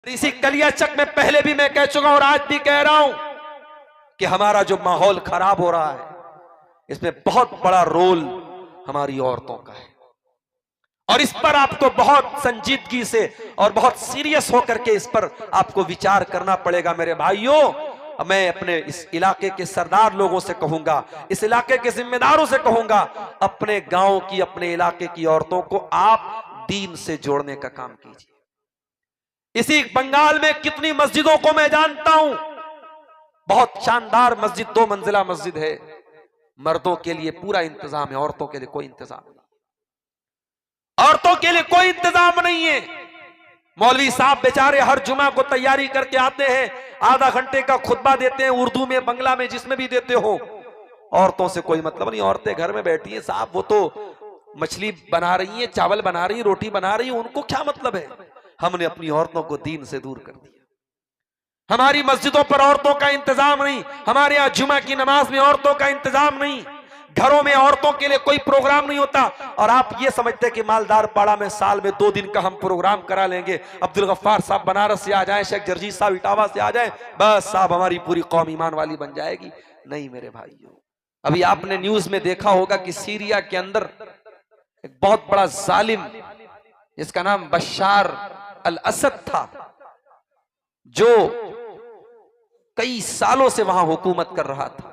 इसी कलियाचक में पहले भी मैं कह चुका हूं और आज भी कह रहा हूं कि हमारा जो माहौल खराब हो रहा है इसमें बहुत बड़ा रोल हमारी औरतों का है और इस पर आपको बहुत संजीदगी से और बहुत सीरियस होकर के इस पर आपको विचार करना पड़ेगा मेरे भाइयों। मैं अपने इस इलाके के सरदार लोगों से कहूंगा, इस इलाके के जिम्मेदारों से कहूंगा, अपने गांव की, अपने इलाके की औरतों को आप दीन से जोड़ने का काम कीजिए। इसी बंगाल में कितनी मस्जिदों को मैं जानता हूं, बहुत शानदार मस्जिद, 2 मंजिला मस्जिद है, मर्दों के लिए पूरा इंतजाम है, औरतों के लिए कोई इंतजाम नहीं, औरतों के लिए कोई इंतजाम नहीं है। मौलवी साहब बेचारे हर जुमा को तैयारी करके आते हैं, आधा घंटे का खुतबा देते हैं, उर्दू में, बंगला में, जिसमें भी देते हो, औरतों से कोई मतलब नहीं। औरतें घर में बैठी हैं साहब, वो तो मछली बना रही हैं, चावल बना रही, रोटी बना रही, उनको क्या मतलब है। हमने अपनी औरतों को दीन से दूर कर दिया। हमारी मस्जिदों पर औरतों का इंतजाम नहीं, हमारे यहां जुमा की नमाज में औरतों का इंतजाम नहीं, घरों में औरतों के लिए कोई प्रोग्राम नहीं होता। और आप ये समझते हैं कि मालदार पाड़ा में साल में 2 दिन का हम प्रोग्राम करा लेंगे, अब्दुल गफ्फार साहब बनारस से आ जाएं, शेख जरजीत साहब इटावा से आ जाएं, बस साहब हमारी पूरी कौम ईमान वाली बन जाएगी। नहीं मेरे भाइयों, अभी आपने न्यूज में देखा होगा कि सीरिया के अंदर एक बहुत बड़ा जालिम जिसका नाम बशार अल असद था, जो कई सालों से वहां हुकूमत कर रहा था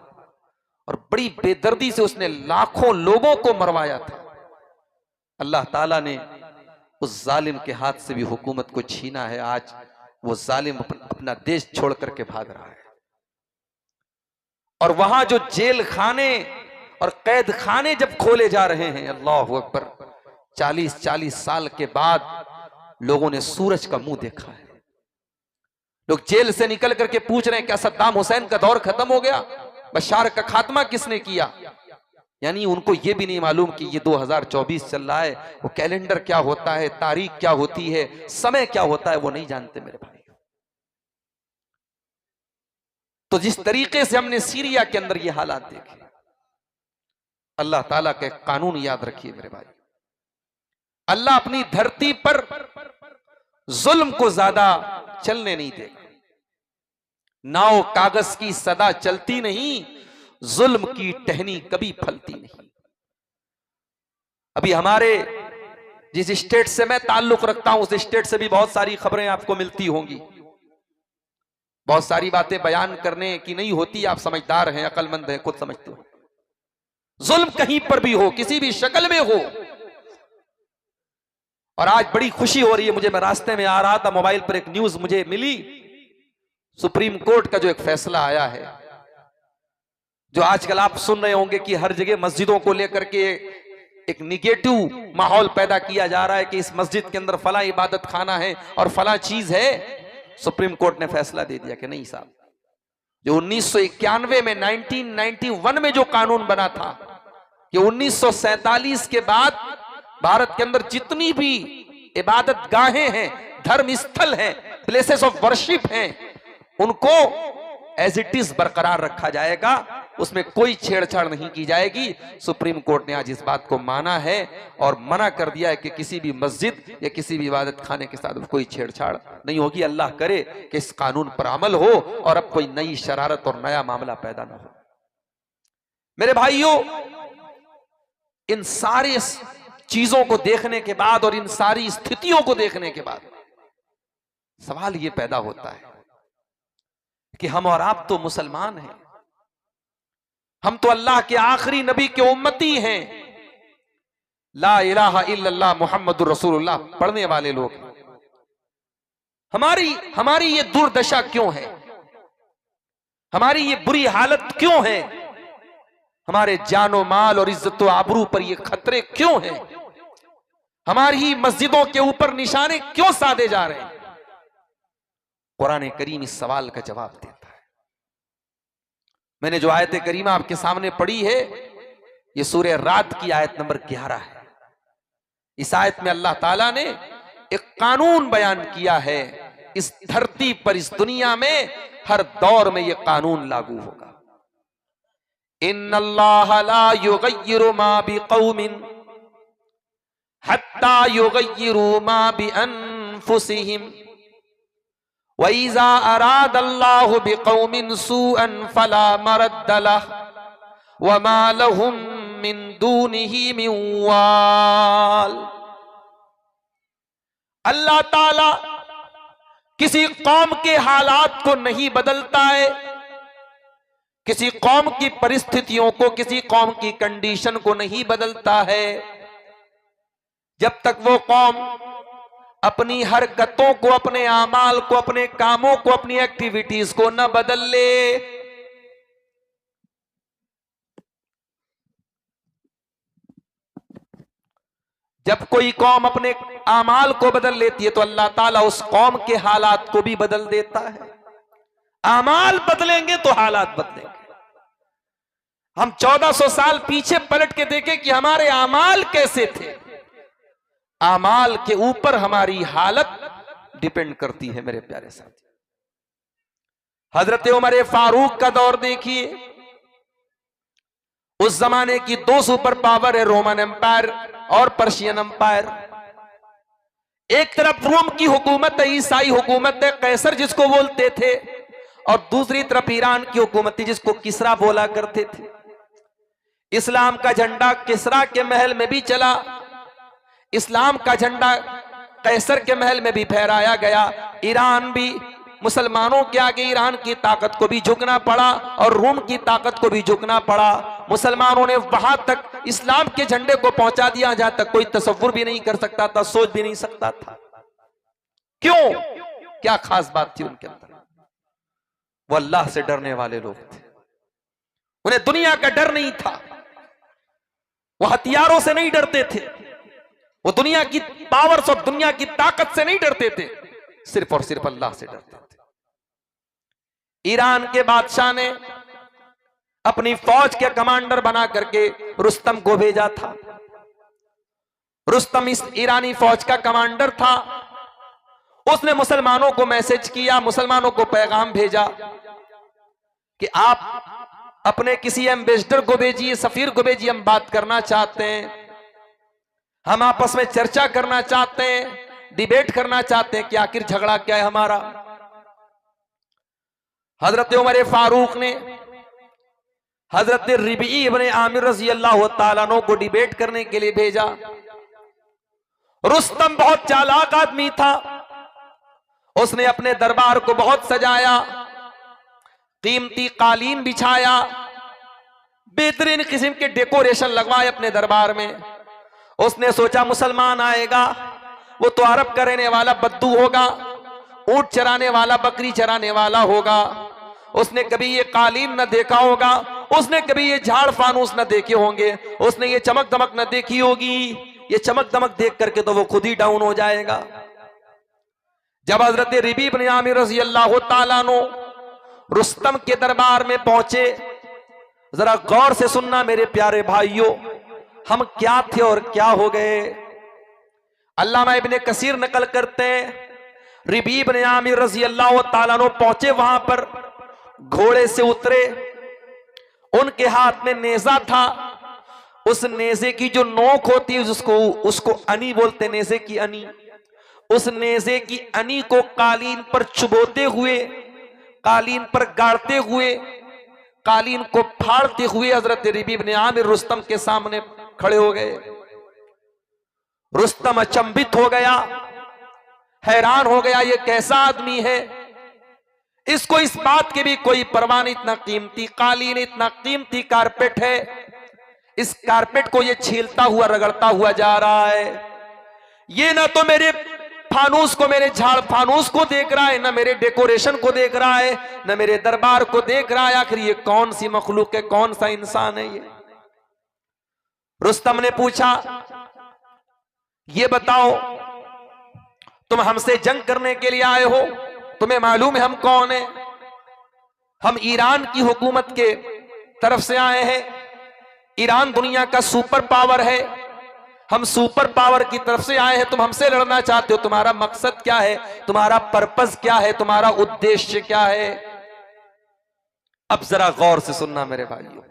और बड़ी बेदर्दी से उसने लाखों लोगों को मरवाया था। अल्लाह ताला ने उस जालिम के हाथ से भी हुकूमत को छीना है। आज वो जालिम अपना देश छोड़ करके भाग रहा है और वहां जो जेल खाने और कैद खाने जब खोले जा रहे हैं, अल्लाह अकबर, 40-40 साल के बाद लोगों ने सूरज का मुंह देखा है। लोग जेल से निकल करके पूछ रहे हैं क्या सद्दाम हुसैन का दौर खत्म हो गया, बशार का खात्मा किसने किया। यानी उनको यह भी नहीं मालूम कि ये 2024 चल रहा है, वो कैलेंडर क्या होता है, तारीख क्या होती है, समय क्या होता है, वो नहीं जानते मेरे भाई। तो जिस तरीके से हमने सीरिया के अंदर ये हालात देखे, अल्लाह ताला के कानून याद रखिए मेरे भाई। अल्लाह अपनी धरती पर जुल्म को ज्यादा चलने नहीं देगा। नाव कागज की सदा चलती नहीं, जुल्म की टहनी कभी फलती नहीं। अभी हमारे जिस स्टेट से मैं ताल्लुक रखता हूं, उस स्टेट से भी बहुत सारी खबरें आपको मिलती होंगी। बहुत सारी बातें बयान करने की नहीं होती, आप समझदार हैं, अक्लमंद हैं, खुद समझते हो। जुल्म कहीं पर भी हो, किसी भी शक्ल में हो। और आज बड़ी खुशी हो रही है मुझे, मैं रास्ते में आ रहा था, मोबाइल पर एक न्यूज मुझे मिली, सुप्रीम कोर्ट का जो एक फैसला आया है, जो आजकल आप सुन रहे होंगे कि हर जगह मस्जिदों को लेकर के एक निगेटिव माहौल पैदा किया जा रहा है कि इस मस्जिद के अंदर फला इबादत खाना है और फला चीज है। सुप्रीम कोर्ट ने फैसला दे दिया कि नहीं साहब, जो 1991 में 1991 में जो कानून बना था कि 1947 के बाद भारत के अंदर जितनी भी इबादत गाहें हैं, धर्म स्थल हैं, प्लेसेस ऑफ वर्शिप हैं, उनको एज इट इज बरकरार रखा जाएगा, उसमें कोई छेड़छाड़ नहीं की जाएगी। सुप्रीम कोर्ट ने आज इस बात को माना है और मना कर दिया है कि किसी भी मस्जिद या किसी भी इबादत खाने के साथ कोई छेड़छाड़ नहीं होगी। अल्लाह करे कि इस कानून पर अमल हो और अब कोई नई शरारत और नया मामला पैदा ना हो। मेरे भाइयों, इन सारी चीजों को देखने के बाद और इन सारी स्थितियों को देखने के बाद सवाल यह पैदा होता है कि हम और आप तो मुसलमान हैं, हम तो अल्लाह के आखिरी नबी के उम्मती हैं, ला इलाहा इल्लल्लाह मुहम्मदुर रसूलुल्लाह पढ़ने वाले लोग। हमारी ये दुर्दशा क्यों है, हमारी ये बुरी हालत क्यों है, हमारे जानो माल और इज्जत व आबरू पर ये खतरे क्यों हैं, हमारी ही मस्जिदों के ऊपर निशाने क्यों साधे जा रहे हैं। कुरान करीम इस सवाल का जवाब देता है। मैंने जो आयत करीमा आपके सामने पढ़ी है, ये सूरह रात की आयत नंबर 11 है। इस आयत में अल्लाह ताला ने एक कानून बयान किया है, इस धरती पर, इस दुनिया में हर दौर में ये कानून लागू होगा। इन्नल्लाह ला युगय्यिरु मा बिक़ौमिन हत्ता युगय्यिरु मा बिअन्फुसिहिम वइज़ा अरादल्लाहु बिक़ौमिन सूअन फला मरद्द लहु वमा लहुम मिन दूनिही मिन वाल। अल्लाह ताला किसी कौम के हालात को नहीं बदलता है, किसी कौम की परिस्थितियों को, किसी कौम की कंडीशन को नहीं बदलता है जब तक वो कौम अपनी हरकतों को, अपने आमाल को, अपने कामों को, अपनी एक्टिविटीज को न बदल ले। जब कोई कौम अपने आमाल को बदल लेती है तो अल्लाह ताला उस कौम के हालात को भी बदल देता है। आमाल बदलेंगे तो हालात बदलेंगे। हम 1400 साल पीछे पलट के देखें कि हमारे आमाल कैसे थे। आमाल के ऊपर हमारी हालत डिपेंड करती है मेरे प्यारे साथी। हजरत उमर फारूक का दौर देखिए, उस जमाने की दो सुपर पावर है, रोमन एम्पायर और पर्शियन एम्पायर। एक तरफ रोम की हुकूमत है, ईसाई हुकूमत है, कैसर जिसको बोलते थे, और दूसरी तरफ ईरान की हुकूमत थी जिसको किसरा बोला करते थे। इस्लाम का झंडा किसरा के महल में भी चला, इस्लाम का झंडा कैसर के महल में भी फहराया गया। ईरान भी मुसलमानों के आगे ईरान की ताकत को भी झुकना पड़ा और रोम की ताकत को भी झुकना पड़ा। मुसलमानों ने वहां तक इस्लाम के झंडे को पहुंचा दिया जहां तक कोई तसव्वुर भी नहीं कर सकता था, सोच भी नहीं सकता था। क्यों? क्या खास बात थी उनके अंदर? वो अल्लाह से डरने वाले लोग थे। उन्हें दुनिया का डर नहीं था, वो हथियारों से नहीं डरते थे, वो दुनिया की पावर्स और दुनिया की ताकत से नहीं डरते थे, सिर्फ और सिर्फ अल्लाह से डरते थे। ईरान के बादशाह ने अपनी फौज के कमांडर बना करके रुस्तम को भेजा था। रुस्तम इस ईरानी फौज का कमांडर था। उसने मुसलमानों को मैसेज किया, मुसलमानों को पैगाम भेजा कि आप अपने किसी एम्बेसडर को भेजिए, सफीर को भेजिए, हम बात करना चाहते हैं, हम आपस में चर्चा करना चाहते हैं, डिबेट करना चाहते हैं कि आखिर झगड़ा क्या है हमारा। हजरत उमर फारूक ने हजरत रिबी इब्ने आमिर रज़ी अल्लाह तआला अन्हु को डिबेट करने के लिए भेजा। रुस्तम बहुत चालाक आदमी था, उसने अपने दरबार को बहुत सजाया, कीमती कालीन बिछाया, बेहतरीन किस्म के डेकोरेशन लगवाए अपने दरबार में। उसने सोचा मुसलमान आएगा, वो तो अरब का रहने वाला बद्दू होगा, ऊंट चराने वाला, बकरी चराने वाला होगा, उसने कभी ये कालीन न देखा होगा, उसने कभी ये झाड़ फानूस न देखे होंगे, उसने ये चमक दमक न देखी होगी। ये चमक दमक देख करके तो वो खुद ही डाउन हो जाएगा। जब हजरत रिबी इब्ने आमिर रज़ी अल्लाह तआला अन्हु रुस्तम के दरबार में पहुंचे, जरा गौर से सुनना मेरे प्यारे भाइयों, हम क्या थे और क्या हो गए। अल्लामा इब्ने कसीर नकल करते हैं, रिबी इब्ने आमिर रज़ी अल्लाह तआला अन्हु पहुंचे, वहां पर घोड़े से उतरे, उनके हाथ में नेजा था। उस नेजे की जो नोक होती है उसको अनी बोलते, नेजे की अनी। उस नेजे की अनी को कालीन पर चुभोते हुए, कालीन पर गाड़ते हुए, कालीन को फाड़ते हुए हजरत रिबी इब्ने आमिर रुस्तम के सामने खड़े हो गए। रुस्तम अचंभित हो गया, हैरान हो गया, ये कैसा आदमी है, इसको इस बात की भी कोई परवाह नहीं, इतना कीमती कालीन, इतना कीमती कारपेट है, इस कारपेट को ये छीलता हुआ, रगड़ता हुआ जा रहा है। ये ना तो मेरे फानूस को, मेरे झाड़ फानूस को देख रहा है, ना मेरे डेकोरेशन को देख रहा है, ना मेरे दरबार को देख रहा है। आखिर ये कौन सी मखलूक है, कौन सा इंसान है ये? रुस्तम ने पूछा, ये बताओ तुम हमसे जंग करने के लिए आए हो, तुम्हें मालूम है हम कौन है? हम ईरान की हुकूमत के तरफ से आए हैं। ईरान दुनिया का सुपर पावर है, हम सुपर पावर की तरफ से आए हैं, तुम हमसे लड़ना चाहते हो, तुम्हारा मकसद क्या है, तुम्हारा पर्पस क्या है, तुम्हारा उद्देश्य क्या है? अब जरा गौर से सुनना मेरे भाइयों,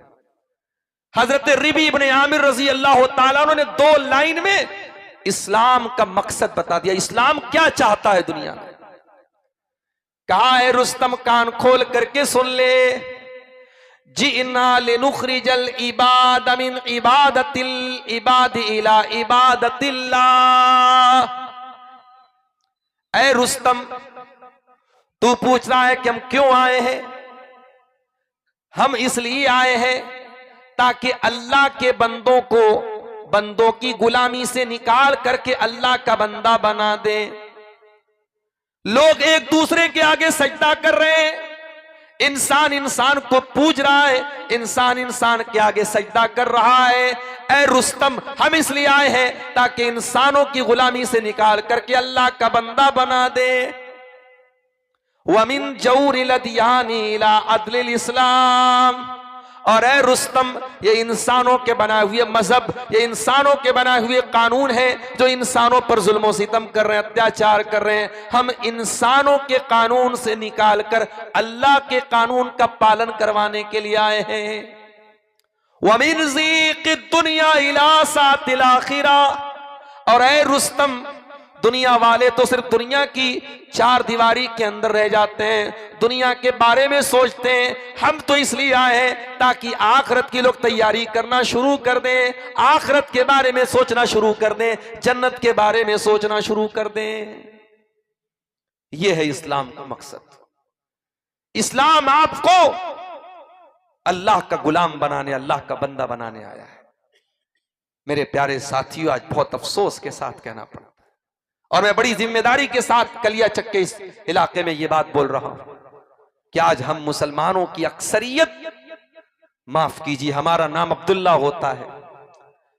हजरत रिबी इब्ने आमिर रज़ी अल्लाह तआला अन्हु ने 2 लाइन में इस्लाम का मकसद बता दिया, इस्लाम क्या चाहता है दुनिया में। कहा है रुस्तम कान खोल करके सुन ले, जिन्ना लिनुखरिजल इबाद मिन इबादतिल इबाद इला इबादतिल्लाह। ऐ रुस्तम, तू पूछ रहा है कि हम क्यों आए हैं? हम इसलिए आए हैं ताकि अल्लाह के बंदों को बंदों की गुलामी से निकाल करके अल्लाह का बंदा बना दे। लोग एक दूसरे के आगे सजदा कर रहे हैं, इंसान इंसान को पूज रहा है, इंसान इंसान के आगे सजदा कर रहा है। ऐ रुस्तम, हम इसलिए आए हैं ताकि इंसानों की गुलामी से निकाल करके अल्लाह का बंदा बना दे। वमिन जौरिल अदियानी इला अदलिल इस्लाम। और ऐ रुस्तम, ये इंसानों के बनाए हुए मजहब, ये इंसानों के बनाए हुए कानून है जो इंसानों पर जुल्म सितम कर रहे हैं, अत्याचार कर रहे हैं। हम इंसानों के कानून से निकाल कर अल्लाह के कानून का पालन करवाने के लिए आए हैं। वमिन ज़ीक़िद दुनिया इला सातिल आखिरा। और ऐ रुस्तम, दुनिया वाले तो सिर्फ दुनिया की चार दीवारी के अंदर रह जाते हैं, दुनिया के बारे में सोचते हैं। हम तो इसलिए आए हैं ताकि आखिरत की लोग तैयारी करना शुरू कर दें, आखिरत के बारे में सोचना शुरू कर दें, जन्नत के बारे में सोचना शुरू कर दें। यह है इस्लाम का मकसद। इस्लाम आपको अल्लाह का गुलाम बनाने, अल्लाह का बंदा बनाने आया है। मेरे प्यारे साथियों, आज बहुत अफसोस के साथ कहना पड़ा और मैं बड़ी जिम्मेदारी के साथ कलिया चक के इस इलाके में ये बात बोल रहा हूं कि आज हम मुसलमानों की अक्सरियत, माफ कीजिए, हमारा नाम अब्दुल्ला होता है,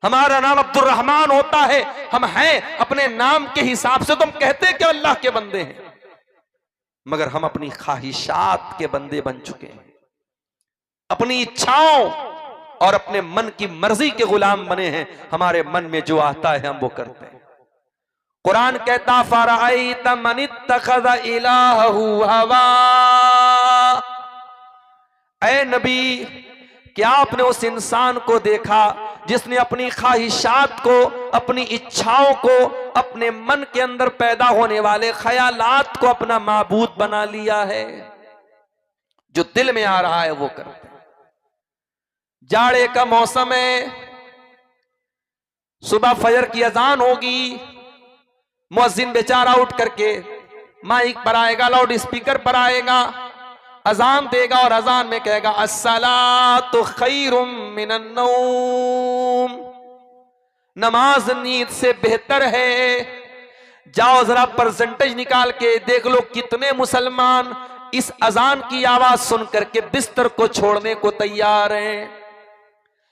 हमारा नाम अब्दुर्रहमान होता है, हम हैं अपने नाम के हिसाब से, तो हम कहते हैं कि अल्लाह के बंदे हैं, मगर हम अपनी ख्वाहिशात के बंदे बन चुके हैं, अपनी इच्छाओं और अपने मन की मर्जी के गुलाम बने हैं। हमारे मन में जो आता है हम वो करते हैं। कुरान कहता फराअयत मन इत्तखज़ इलाहहु हवा। ऐ नबी, क्या आपने उस इंसान को देखा जिसने अपनी ख्वाहिशात को, अपनी इच्छाओं को, अपने मन के अंदर पैदा होने वाले ख्यालात को अपना माबूद बना लिया है? जो दिल में आ रहा है वो करते। जाड़े का मौसम है, सुबह फजर की अजान होगी, मुअज्जिन बेचारा उठ करके माइक पर आएगा, लाउड स्पीकर पर आएगा, अजान देगा और अजान में कहेगा अस्सलातु खैरुम मिनन नौम। नमाज नींद से बेहतर है। जाओ जरा परसेंटेज निकाल के देख लो कितने मुसलमान इस अजान की आवाज सुन करके बिस्तर को छोड़ने को तैयार हैं।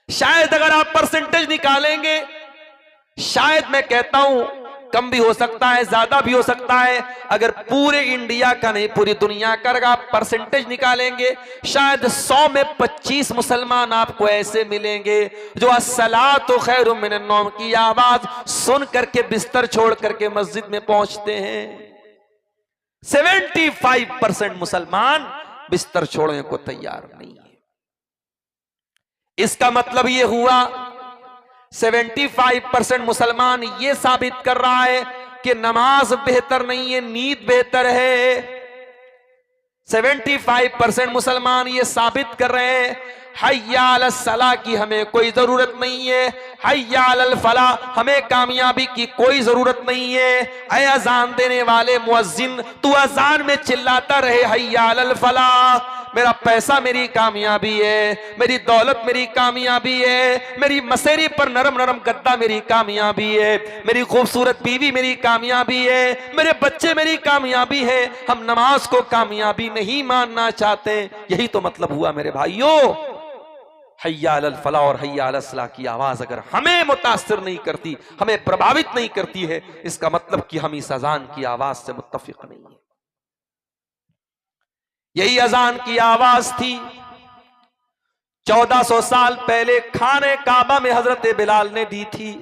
शायद अगर आप परसेंटेज निकालेंगे, शायद मैं कहता हूं कम भी हो सकता है, ज्यादा भी हो सकता है, अगर पूरे इंडिया का नहीं पूरी दुनिया का अगर आप परसेंटेज निकालेंगे, शायद 100 में 25 मुसलमान आपको ऐसे मिलेंगे जो अस्सलातु खैरुम मिनन नौम की आवाज सुन करके बिस्तर छोड़ करके मस्जिद में पहुंचते हैं। 75% मुसलमान बिस्तर छोड़ने को तैयार नहीं है। इसका मतलब यह हुआ 75% मुसलमान यह साबित कर रहा है कि नमाज बेहतर नहीं है, नींद बेहतर है। 75% मुसलमान यह साबित कर रहे हैं हय्या अलस सलाह की हमें कोई जरूरत नहीं है, हय्या अलल फलाह हमें कामयाबी की कोई जरूरत नहीं है। ऐ अजान देने वाले मुअज्जिन, तू अजान में चिल्लाता रहे हय्या अलल फलाह, मेरा पैसा मेरी कामयाबी है, मेरी दौलत मेरी कामयाबी है, मेरी मसेरी पर नरम नरम गद्दा मेरी कामयाबी है, मेरी खूबसूरत बीवी मेरी कामयाबी है, मेरे बच्चे मेरी कामयाबी है। हम नमाज को कामयाबी नहीं मानना चाहते। यही तो मतलब हुआ मेरे भाइयों। हय्या अलल फलाह और हय्या अलस सलाह की आवाज अगर हमें मुतासिर नहीं करती, हमें प्रभावित नहीं करती है, इसका मतलब कि हम इस अजान की आवाज से मुत्तफिक नहीं है। यही अजान की आवाज थी 1400 साल पहले खाने काबा में हजरत बिलाल ने दी थी।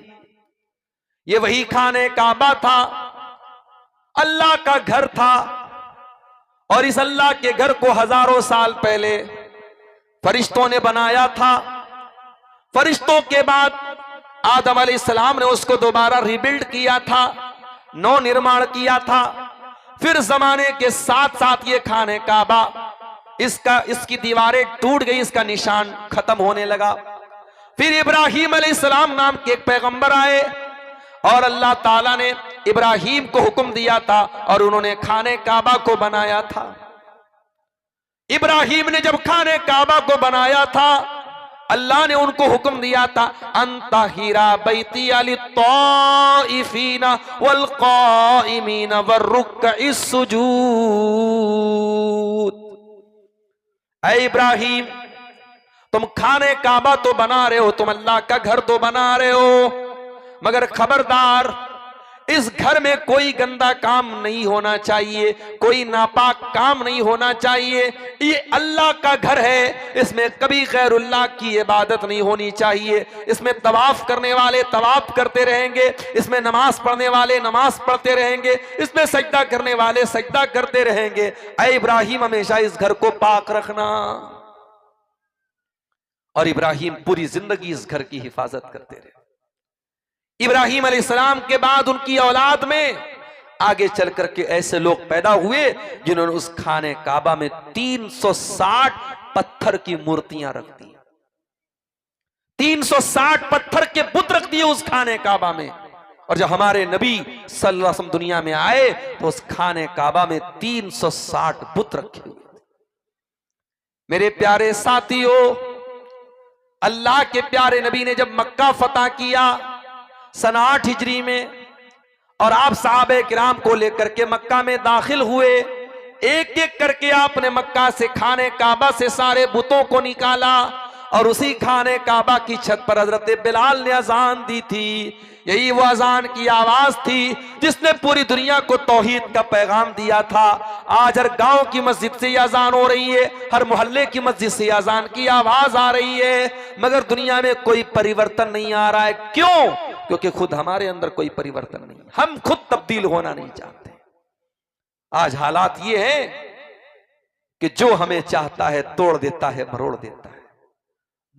ये वही खाने काबा था, अल्लाह का घर था, और इस अल्लाह के घर को हजारों साल पहले फरिश्तों ने बनाया था। फरिश्तों के बाद आदम अलैहिस्सलाम ने उसको दोबारा रिबिल्ड किया था, नव निर्माण किया था। फिर जमाने के साथ साथ ये खाने काबा इसकी दीवारें टूट गई, इसका निशान खत्म होने लगा। फिर इब्राहीम अलैहिस्सलाम नाम के एक पैगंबर आए और अल्लाह ताला ने इब्राहीम को हुक्म दिया था और उन्होंने खाने काबा को बनाया था। इब्राहीम ने जब खाने काबा को बनाया था, अल्लाह ने उनको हुक्म दिया था अंतहिरा बैती लित्ताइफीना वल काइमीना वर्रुक्इस सुजूद। ऐ इब्राहीम, तुम खाने काबा तो बना रहे हो, तुम अल्लाह का घर तो बना रहे हो, मगर खबरदार इस घर में कोई गंदा काम नहीं होना चाहिए, कोई नापाक काम नहीं होना चाहिए। ये अल्लाह का घर है, इसमें कभी गैरुल्लाह की इबादत नहीं होनी चाहिए। इसमें तवाफ करने वाले तवाफ करते रहेंगे, इसमें नमाज पढ़ने वाले नमाज पढ़ते रहेंगे, इसमें सजदा करने वाले सजदा करते रहेंगे। ऐ इब्राहीम, हमेशा इस घर को पाक रखना। और इब्राहीम पूरी जिंदगी इस घर की हिफाजत करते रहे। इब्राहीम अलैहिस्सलाम के बाद उनकी औलाद में आगे चल करके ऐसे लोग पैदा हुए जिन्होंने उस खाने काबा में 360 पत्थर की मूर्तियां रख दी। 360 पत्थर के बुत रख दिए उस खाने काबा में। और जब हमारे नबी सल्लल्लाहु अलैहि वसल्लम दुनिया में आए तो उस खाने काबा में 360 बुत रखे हुए थे। मेरे प्यारे साथियों, अल्लाह के प्यारे नबी ने जब मक्का फतह किया सन 8 हिजरी में, और आप सहाबे किराम को लेकर के मक्का में दाखिल हुए, एक एक करके आपने मक्का से खाने काबा से सारे बुतों को निकाला और उसी खाने काबा की छत पर हजरत बिलाल ने अजान दी थी। यही वो अजान की आवाज थी जिसने पूरी दुनिया को तौहीद का पैगाम दिया था। आज हर गांव की मस्जिद से ये अजान हो रही है, हर मोहल्ले की मस्जिद से अजान की आवाज आ रही है, मगर दुनिया में कोई परिवर्तन नहीं आ रहा है। क्यों? क्योंकि खुद हमारे अंदर कोई परिवर्तन नहीं, हम खुद तब्दील होना नहीं चाहते। आज हालात ये हैं कि जो हमें चाहता है तोड़ देता है, मरोड़ देता है।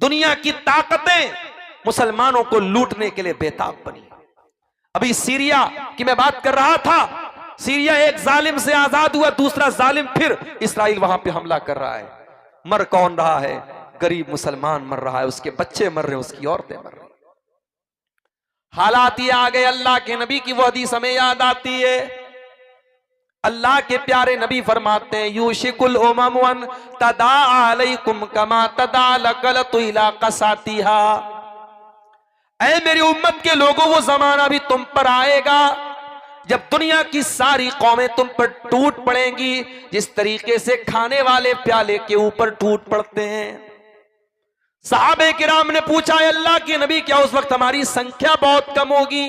दुनिया की ताकतें मुसलमानों को लूटने के लिए बेताब बनी। अभी सीरिया की मैं बात कर रहा था, सीरिया एक जालिम से आजाद हुआ, दूसरा जालिम फिर इस्राइल वहां पे हमला कर रहा है। मर कौन रहा है? गरीब मुसलमान मर रहा है, उसके बच्चे मर रहे हैं, उसकी औरतें मर रही। हालात ये आ गए। अल्लाह के नबी की वो हदीस हमें याद आती है। अल्लाह के प्यारे नबी फरमाते हैं यूशिकुल उमम अन तदा अलैकुम कमा तदा लकलतु इला कसातिहा। ऐ मेरी उम्मत के लोगों, वो जमाना भी तुम पर आएगा जब दुनिया की सारी कौमें तुम पर टूट पड़ेंगी, जिस तरीके से खाने वाले प्याले के ऊपर टूट पड़ते हैं। सहाबे किराम ने पूछा, अल्लाह के नबी, क्या उस वक्त हमारी संख्या बहुत कम होगी?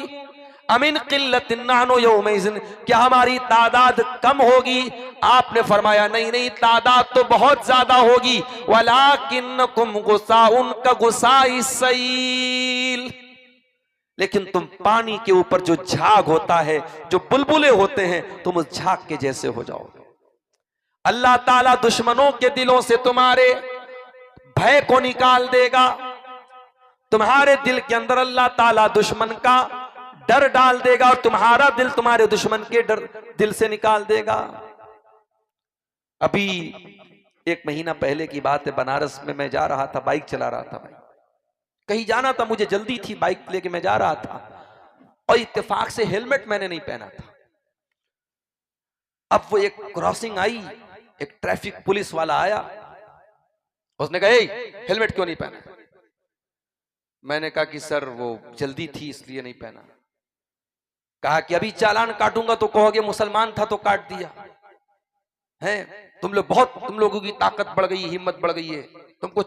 अमिन किल्लतिन नहनु यौमइज़िन, क्या हमारी तादाद कम होगी? आपने फरमाया नहीं नहीं, तादाद तो बहुत ज्यादा होगी। वलाकिन्नकुम गुसाउन का गुसाई सैल, लेकिन तुम पानी के ऊपर जो झाग होता है, जो बुलबुले होते हैं, तुम उस झाग के जैसे हो जाओगे। अल्लाह ताला दुश्मनों के दिलों से तुम्हारे भय को निकाल देगा। तुम्हारे दिल के अंदर अल्लाह ताला दुश्मन का डर डाल देगा और तुम्हारा दिल तुम्हारे दुश्मन के डर दिल से निकाल देगा। अभी 1 महीना पहले की बात है, बनारस में मैं जा रहा था, बाइक चला रहा था, कहीं जाना था, मुझे जल्दी थी, बाइक लेके मैं जा रहा था और इत्तेफाक से हेलमेट मैंने नहीं पहना था। अब वो एक क्रॉसिंग आई, एक ट्रैफिक पुलिस वाला आया, उसने कहा हेलमेट क्यों नहीं पहना? मैंने कहा कि सर वो जल्दी थी इसलिए नहीं पहना। कहा कि अभी चालान काटूंगा तो कहोगे मुसलमान था तो काट दिया है। तुम लोगों की ताकत बढ़ गई, हिम्मत बढ़ गई है, तुमको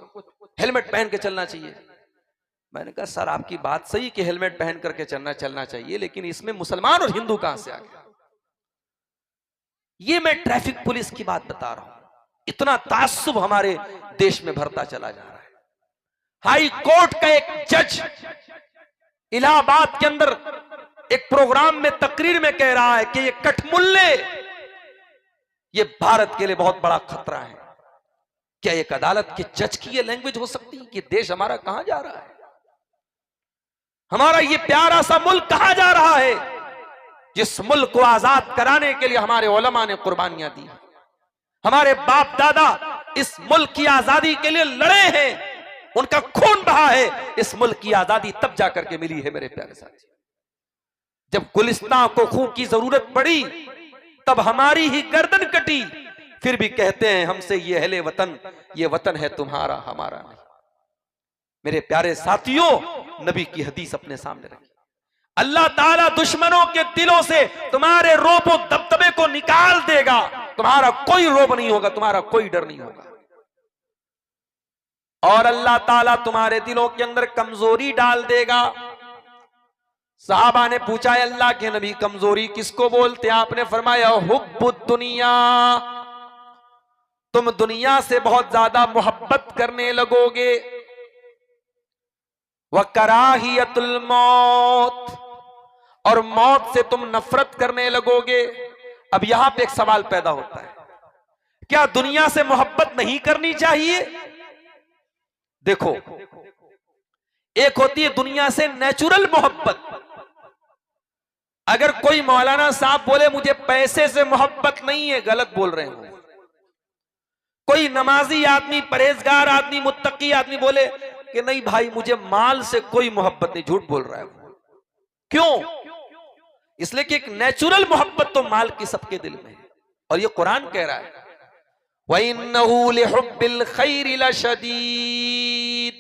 हेलमेट पहन के चलना चाहिए। मैंने कहा सर आपकी बात सही कि हेलमेट पहन करके चलना चाहिए, लेकिन इसमें मुसलमान और हिंदू कहां से आ गया? ये मैं ट्रैफिक पुलिस की बात बता रहा हूं। इतना ताज्जुब हमारे देश में भरता चला जा रहा है। हाई कोर्ट का एक जज इलाहाबाद के अंदर एक प्रोग्राम में तकरीर में कह रहा है कि ये कठमुल्ले, ये भारत के लिए बहुत बड़ा खतरा है। क्या एक अदालत के जज की ये लैंग्वेज हो सकती है कि देश हमारा कहां जा रहा है? हमारा ये प्यारा सा मुल्क कहां जा रहा है? जिस मुल्क को आजाद कराने के लिए हमारे उलमा ने कुर्बानियां दी, हमारे बाप दादा इस मुल्क की आजादी के लिए लड़े हैं, उनका खून बहा है। इस मुल्क की आजादी तब जाकर के मिली है मेरे प्यारे साथी। जब गुलिस्तान को खून की जरूरत पड़ी तब हमारी ही गर्दन कटी, फिर भी कहते हैं हमसे ये अहले वतन, ये वतन है तुम्हारा हमारा नहीं। मेरे प्यारे साथियों, नबी की हदीस अपने सामने रखी। अल्लाह ताला दुश्मनों के दिलों से तुम्हारे रोब और दबदबे को निकाल देगा, तुम्हारा कोई रोब नहीं होगा, तुम्हारा कोई डर नहीं होगा। और अल्लाह ताला तुम्हारे दिलों के अंदर कमजोरी डाल देगा। सहाबा ने पूछा, अल्लाह के नबी कमजोरी किसको बोलते हैं? आपने फरमाया हुब्बुद दुनिया, तुम दुनिया से बहुत ज्यादा मोहब्बत करने लगोगे। व कराहियतुल मौत, और मौत से तुम नफरत करने लगोगे। अब यहां पे एक सवाल पैदा होता है, क्या दुनिया से मोहब्बत नहीं करनी चाहिए? देखो, एक होती है दुनिया से नेचुरल मोहब्बत। अगर कोई मौलाना साहब बोले मुझे पैसे से मोहब्बत नहीं है, गलत बोल रहे हो। कोई नमाजी आदमी, परहेजगार आदमी, मुत्तकी आदमी बोले कि नहीं भाई मुझे माल से कोई मोहब्बत नहीं, झूठ बोल रहा है। क्यों? इसलिए कि एक नेचुरल मोहब्बत तो माल की सबके दिल में है, और ये कुरान कह रहा है वइन्नहु लिहुब्बिल खैरि लशदीद।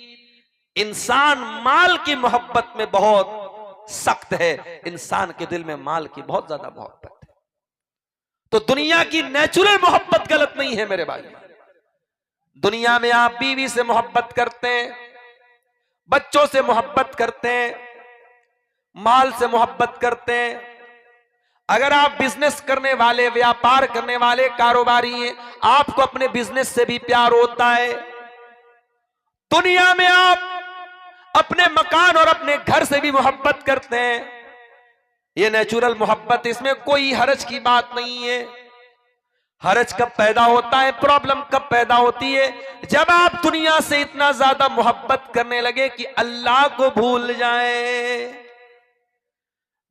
इंसान माल की मोहब्बत में बहुत सख्त है, इंसान के दिल में माल की बहुत ज्यादा मोहब्बत है। तो दुनिया की नेचुरल मोहब्बत गलत नहीं है मेरे भाई। दुनिया में आप बीवी से मोहब्बत करते हैं, बच्चों से मोहब्बत करते हैं, माल से मोहब्बत करते हैं। अगर आप बिजनेस करने वाले, व्यापार करने वाले, कारोबारी हैं, आपको अपने बिजनेस से भी प्यार होता है। दुनिया में आप अपने मकान और अपने घर से भी मोहब्बत करते हैं। ये नेचुरल मोहब्बत, इसमें कोई हरज की बात नहीं है। हरज कब पैदा होता है, प्रॉब्लम कब पैदा होती है? जब आप दुनिया से इतना ज्यादा मोहब्बत करने लगे कि अल्लाह को भूल जाए।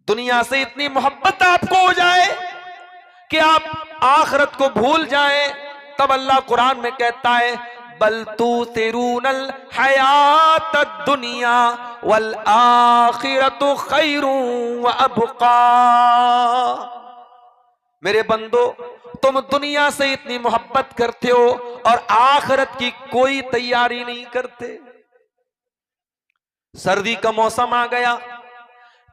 दुनिया से इतनी मोहब्बत आपको हो जाए कि आप आखिरत को भूल जाएं। तब अल्लाह कुरान में कहता है बल तुसिरूनल हयातद दुनिया वल आखिरतु खैरुन व अबका। मेरे बंदो, तुम दुनिया से इतनी मोहब्बत करते हो और आखिरत की कोई तैयारी नहीं करते। सर्दी का मौसम आ गया,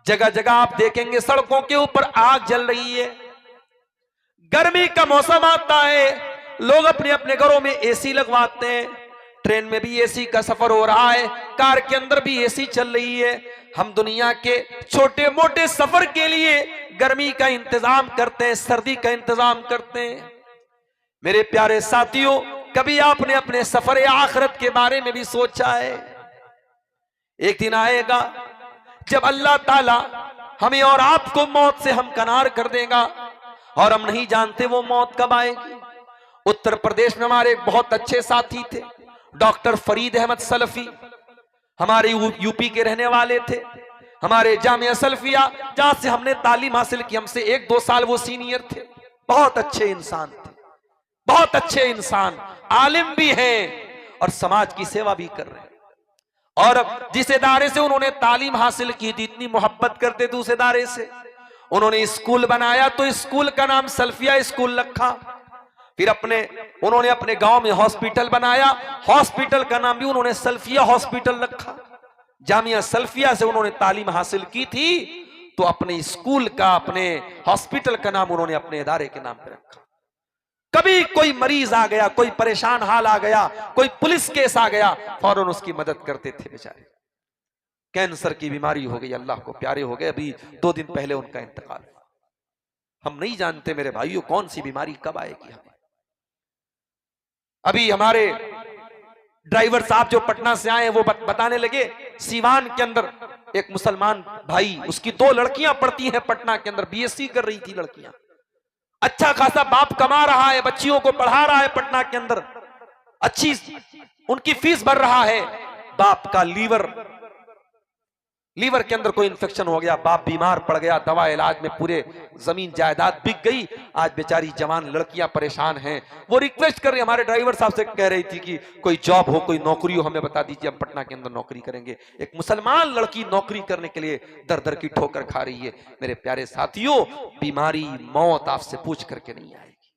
जगह जगह आप देखेंगे सड़कों के ऊपर आग जल रही है। गर्मी का मौसम आता है, लोग अपने अपने घरों में एसी लगवाते हैं। ट्रेन में भी एसी का सफर हो रहा है, कार के अंदर भी एसी चल रही है। हम दुनिया के छोटे मोटे सफर के लिए गर्मी का इंतजाम करते हैं, सर्दी का इंतजाम करते हैं। मेरे प्यारे साथियों, कभी आपने अपने सफर आखिरत के बारे में भी सोचा है? एक दिन आएगा जब अल्लाह ताला हमें और आपको मौत से हमकनार कर देगा, और हम नहीं जानते वो मौत कब आएगी। उत्तर प्रदेश में हमारे एक बहुत अच्छे साथी थे, डॉक्टर फरीद अहमद सलफी, हमारे यूपी के रहने वाले थे। हमारे जामिया सल्फिया जहां से हमने तालीम हासिल की, हमसे 1-2 साल वो सीनियर थे। बहुत अच्छे इंसान थे, बहुत अच्छे इंसान, आलिम भी हैं और समाज की सेवा भी कर रहे हैं। और जिस इदारे से उन्होंने तालीम हासिल की थी, इतनी मोहब्बत करते थे उस इदारे से, उन्होंने स्कूल बनाया तो स्कूल का नाम सल्फिया स्कूल रखा। फिर उन्होंने अपने गांव में हॉस्पिटल बनाया, हॉस्पिटल का नाम भी उन्होंने सल्फिया हॉस्पिटल रखा। जामिया सल्फिया से उन्होंने तालीम हासिल की थी, तो अपने स्कूल का, अपने हॉस्पिटल का नाम उन्होंने अपने इदारे के नाम पे रखा। कभी कोई मरीज आ गया, कोई परेशान हाल आ गया, कोई पुलिस केस आ गया, फौरन उसकी मदद करते थे बेचारे। कैंसर की बीमारी हो गई, अल्लाह को प्यारे हो गए, अभी 2 दिन पहले उनका इंतकाल हुआ। हम नहीं जानते मेरे भाइयों कौन सी बीमारी कब आएगी हमें। अभी हमारे ड्राइवर साहब जो पटना से आए, वो बताने लगे सीवान के अंदर एक मुसलमान भाई, उसकी 2 लड़कियां पढ़ती हैं पटना के अंदर, बीएससी कर रही थी लड़कियां। अच्छा खासा बाप कमा रहा है, बच्चियों को पढ़ा रहा है पटना के अंदर, अच्छी उनकी फीस भर रहा है। बाप का लीवर लीवर के अंदर कोई इन्फेक्शन हो गया, बाप बीमार पड़ गया, दवा इलाज में पूरे जमीन जायदाद बिक गई। आज बेचारी जवान लड़कियां परेशान हैं। वो रिक्वेस्ट कर रही, हमारे ड्राइवर साहब से कह रही थी कि कोई जॉब हो, कोई नौकरी हो, हमें बता दीजिए, हम पटना के अंदर नौकरी करेंगे। एक मुसलमान लड़की नौकरी करने के लिए दर दर की ठोकर खा रही है। मेरे प्यारे साथियों, बीमारी मौत आपसे पूछ करके नहीं आएगी।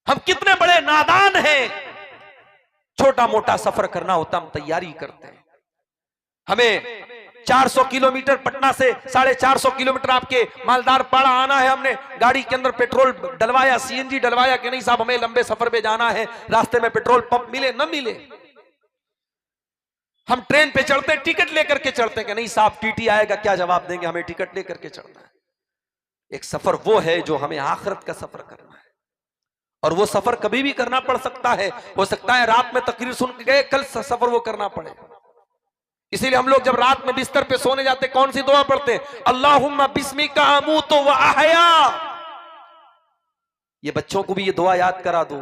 हम कितने बड़े नादान हैं। छोटा मोटा सफर करना होता हम तैयारी करते हैं। हमें 400 किलोमीटर पटना से 450 किलोमीटर आपके मालदार पाड़ा आना है। हमने गाड़ी के अंदर पेट्रोल डलवाया, सीएनजी डलवाया कि नहीं साहब, हमें लंबे सफर पे जाना है, रास्ते में पेट्रोल पंप मिले न मिले। हम ट्रेन पे चढ़ते, टिकट लेकर के चढ़ते कि नहीं साहब टीटी आएगा क्या जवाब देंगे, हमें टिकट लेकर के चढ़ना है। एक सफर वो है जो हमें आखिरत का सफर करना है, और वो सफर कभी भी करना पड़ सकता है। हो सकता है रात में तकरीर सुन के गए, कल सफर वो करना पड़े। इसीलिए हम लोग जब रात में बिस्तर पे सोने जाते कौन सी दुआ पढ़ते? अल्लाहुम्मा बिस्मिका अमूतु व अहया। ये बच्चों को भी ये दुआ याद करा दो।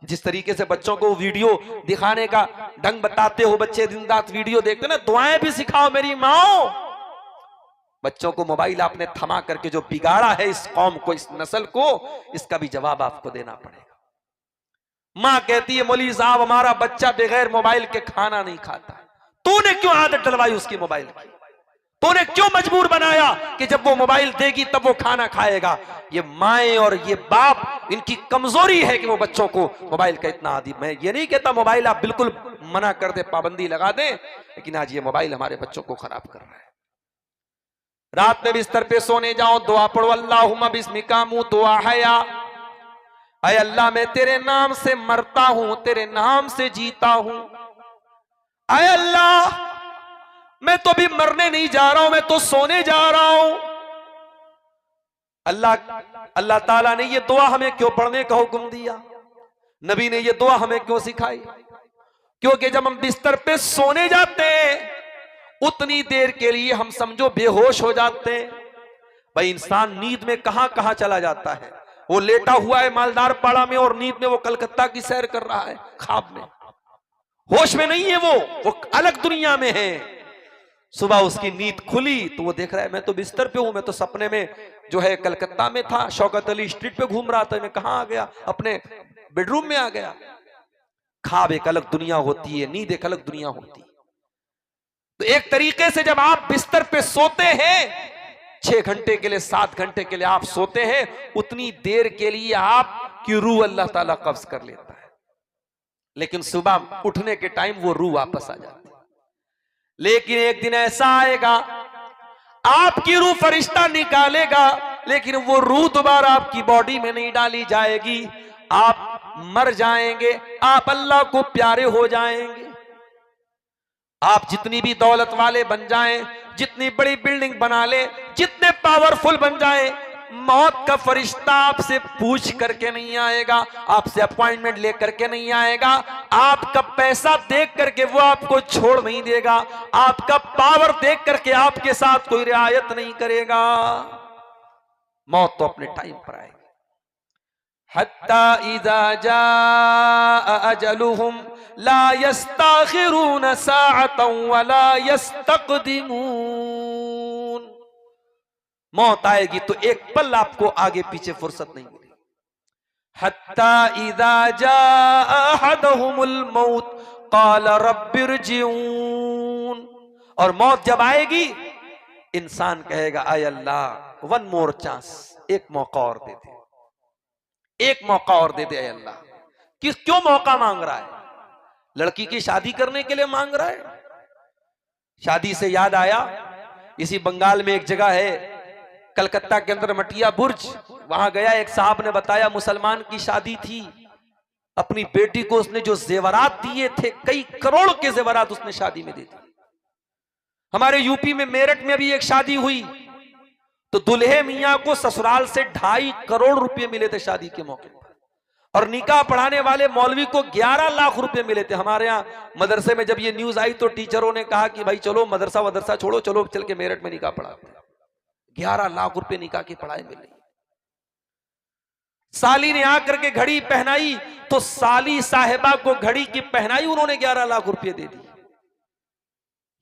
जिस तरीके से बच्चों को वीडियो दिखाने का ढंग बताते हो, बच्चे दिन रात वीडियो देखते ना, दुआएं भी सिखाओ मेरी माओ। बच्चों को मोबाइल आपने थमा करके जो बिगाड़ा है इस कौम को, इस नस्ल को, इसका भी जवाब आपको देना पड़ेगा। मां कहती है मौलवी साहब हमारा बच्चा बगैर मोबाइल के खाना नहीं खाता। तूने क्यों आदत डलवाई उसकी मोबाइल की? तूने क्यों मजबूर बनाया कि जब वो मोबाइल देगी तब वो खाना खाएगा? ये माएं और ये बाप, इनकी कमजोरी है कि वो बच्चों को मोबाइल का इतना आदी। मैं ये नहीं कहता मोबाइल आप बिल्कुल मना कर दे, पाबंदी लगा दे, लेकिन आज ये मोबाइल हमारे बच्चों को खराब कर रहा है। रात में बिस्तर पे सोने जाओ, दुआ पढ़ो, अल्लाहुम्मा बिस्मिका अमूतु व अहया। ऐ अल्लाह मैं तेरे नाम से मरता हूं, तेरे नाम से जीता हूं। ऐ अल्लाह मैं तो भी मरने नहीं जा रहा हूं, मैं तो सोने जा रहा हूं। अल्लाह ताला ने ये दुआ हमें क्यों पढ़ने का हुक्म दिया? नबी ने ये दुआ हमें क्यों सिखाई? क्योंकि जब हम बिस्तर पे सोने जाते हैं उतनी देर के लिए हम समझो बेहोश हो जाते हैं। भाई इंसान नींद में कहां कहां चला जाता है। वो लेटा हुआ है मालदार पाड़ा में और नींद में वो कलकत्ता की सैर कर रहा है, ख्वाब में, होश में नहीं है, वो अलग दुनिया में है। सुबह उसकी नींद खुली तो वो देख रहा है मैं तो बिस्तर पे हूं, मैं तो सपने में जो है कलकत्ता में था, शौकत अली स्ट्रीट पे घूम रहा था, मैं कहां आ गया? अपने बेडरूम में आ गया। ख्वाब एक अलग दुनिया होती है, नींद एक अलग दुनिया होती है। तो एक तरीके से जब आप बिस्तर पे सोते हैं 6 घंटे के लिए, 7 घंटे के लिए आप सोते हैं, उतनी देर के लिए आपकी रूह अल्लाह ताला कब्ज कर लेता है। लेकिन सुबह उठने के टाइम वो रूह वापस आ जाती है। लेकिन एक दिन ऐसा आएगा आपकी रूह फरिश्ता निकालेगा, लेकिन वो रूह दोबारा आपकी बॉडी में नहीं डाली जाएगी। आप मर जाएंगे, आप अल्लाह को प्यारे हो जाएंगे। आप जितनी भी दौलत वाले बन जाएं, जितनी बड़ी बिल्डिंग बना ले, जितने पावरफुल बन जाएं, मौत का फरिश्ता आपसे पूछ करके नहीं आएगा, आपसे अपॉइंटमेंट लेकर के नहीं आएगा, आपका पैसा देख करके वो आपको छोड़ नहीं देगा, आपका पावर देख करके आपके साथ कोई रियायत नहीं करेगा। मौत तो अपने टाइम पर आएगी। हत्ता इज़ा जाअ अजलुहुम ला यस्ताखिरून साअतन वला यस्तक़दिमून। मौत आएगी तो एक पल आपको आगे पीछे फुर्सत नहीं मिलेगी। हत्ता इज़ा जाअ अहदहुमुल मौत क़ाल रब्बिरजिऊन। और मौत जब आएगी इंसान कहेगा आय अल्लाह वन मोर चांस, एक मौका और दे दे, एक मौका और दे दे आय अल्लाह। क्यों मौका मांग रहा है? लड़की की शादी करने के लिए मांग रहा है। शादी से याद आया, इसी बंगाल में एक जगह है कलकत्ता के अंदर मटिया बुर्ज, वहां गया, एक साहब ने बताया मुसलमान की शादी थी, अपनी बेटी को उसने जो जेवरात दिए थे, कई करोड़ के जेवरात उसने शादी में दे दिए। हमारे यूपी में मेरठ में भी एक शादी हुई तो दुल्हे मियां को ससुराल से 2.5 करोड़ रुपए मिले थे शादी के मौके पर, और निकाह पढ़ाने वाले मौलवी को 11 लाख रुपए मिले थे। हमारे यहाँ मदरसे में जब ये न्यूज आई तो टीचरों ने कहा कि भाई चलो मदरसा छोड़ो, चलो चल के मेरठ में निकाह पढ़ाते हैं। 11 लाख रुपए निकाह की पढ़ाई मिली। साली ने आकर के घड़ी पहनाई तो साली साहिबा को घड़ी की पहनाई उन्होंने 11 लाख रुपए दे दी।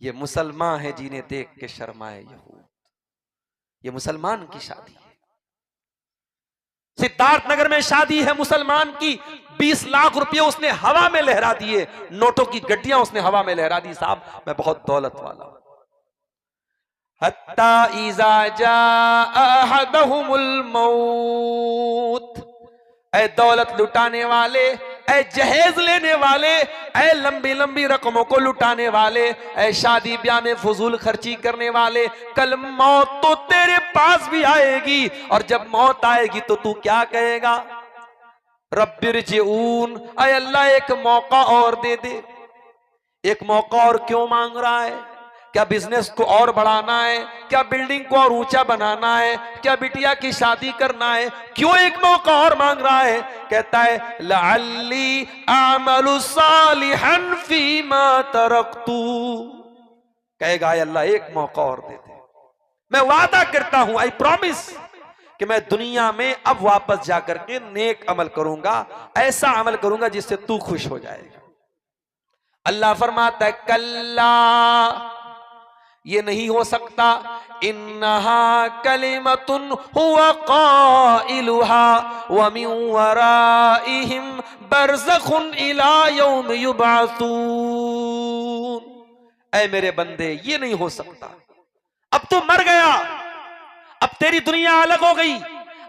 ये मुसलमान है जिन्हें देख के शर्माए यहूद। ये मुसलमान की शादी है। सिद्धार्थ नगर में शादी है मुसलमान की। 20 लाख रुपए उसने हवा में लहरा दिए, नोटों की गड्डियां उसने हवा में लहरा दी। साहब मैं बहुत दौलत वाला हूं। हत्ता इज़ा जाअ अहदहुमुल मौत, ऐ दौलत लुटाने वाले, ऐ जहेज लेने वाले, ऐ लंबी लंबी रकमों को लुटाने वाले, ऐ शादी ब्याह में फजूल खर्ची करने वाले, कल मौत तो तेरे पास भी आएगी। और जब मौत आएगी तो तू क्या कहेगा? रब्बिरजिऊन, ऐ अल्लाह एक मौका और दे दे। एक मौका और क्यों मांग रहा है? क्या बिजनेस को और बढ़ाना है? क्या बिल्डिंग को और ऊंचा बनाना है? क्या बिटिया की शादी करना है? क्यों एक मौका और मांग रहा है? कहता है लअल्ली अअमलु सालिहन फीमा तरक्तु। कहेगा अल्लाह एक मौका और दे दे, मैं वादा करता हूं, आई प्रॉमिस, कि मैं दुनिया में अब वापस जाकर के नेक अमल करूंगा, ऐसा अमल करूंगा जिससे तू खुश हो जाएगा। अल्लाह फरमाता है कल्ला, ये नहीं हो सकता। इन्नहा कलिमतुन हुवा काइलुहा व मिन वराइहिम बरज़खुन इला यौम युबअसून। ऐ मेरे बंदे, ये नहीं हो सकता। अब तू मर गया, अब तेरी दुनिया अलग हो गई,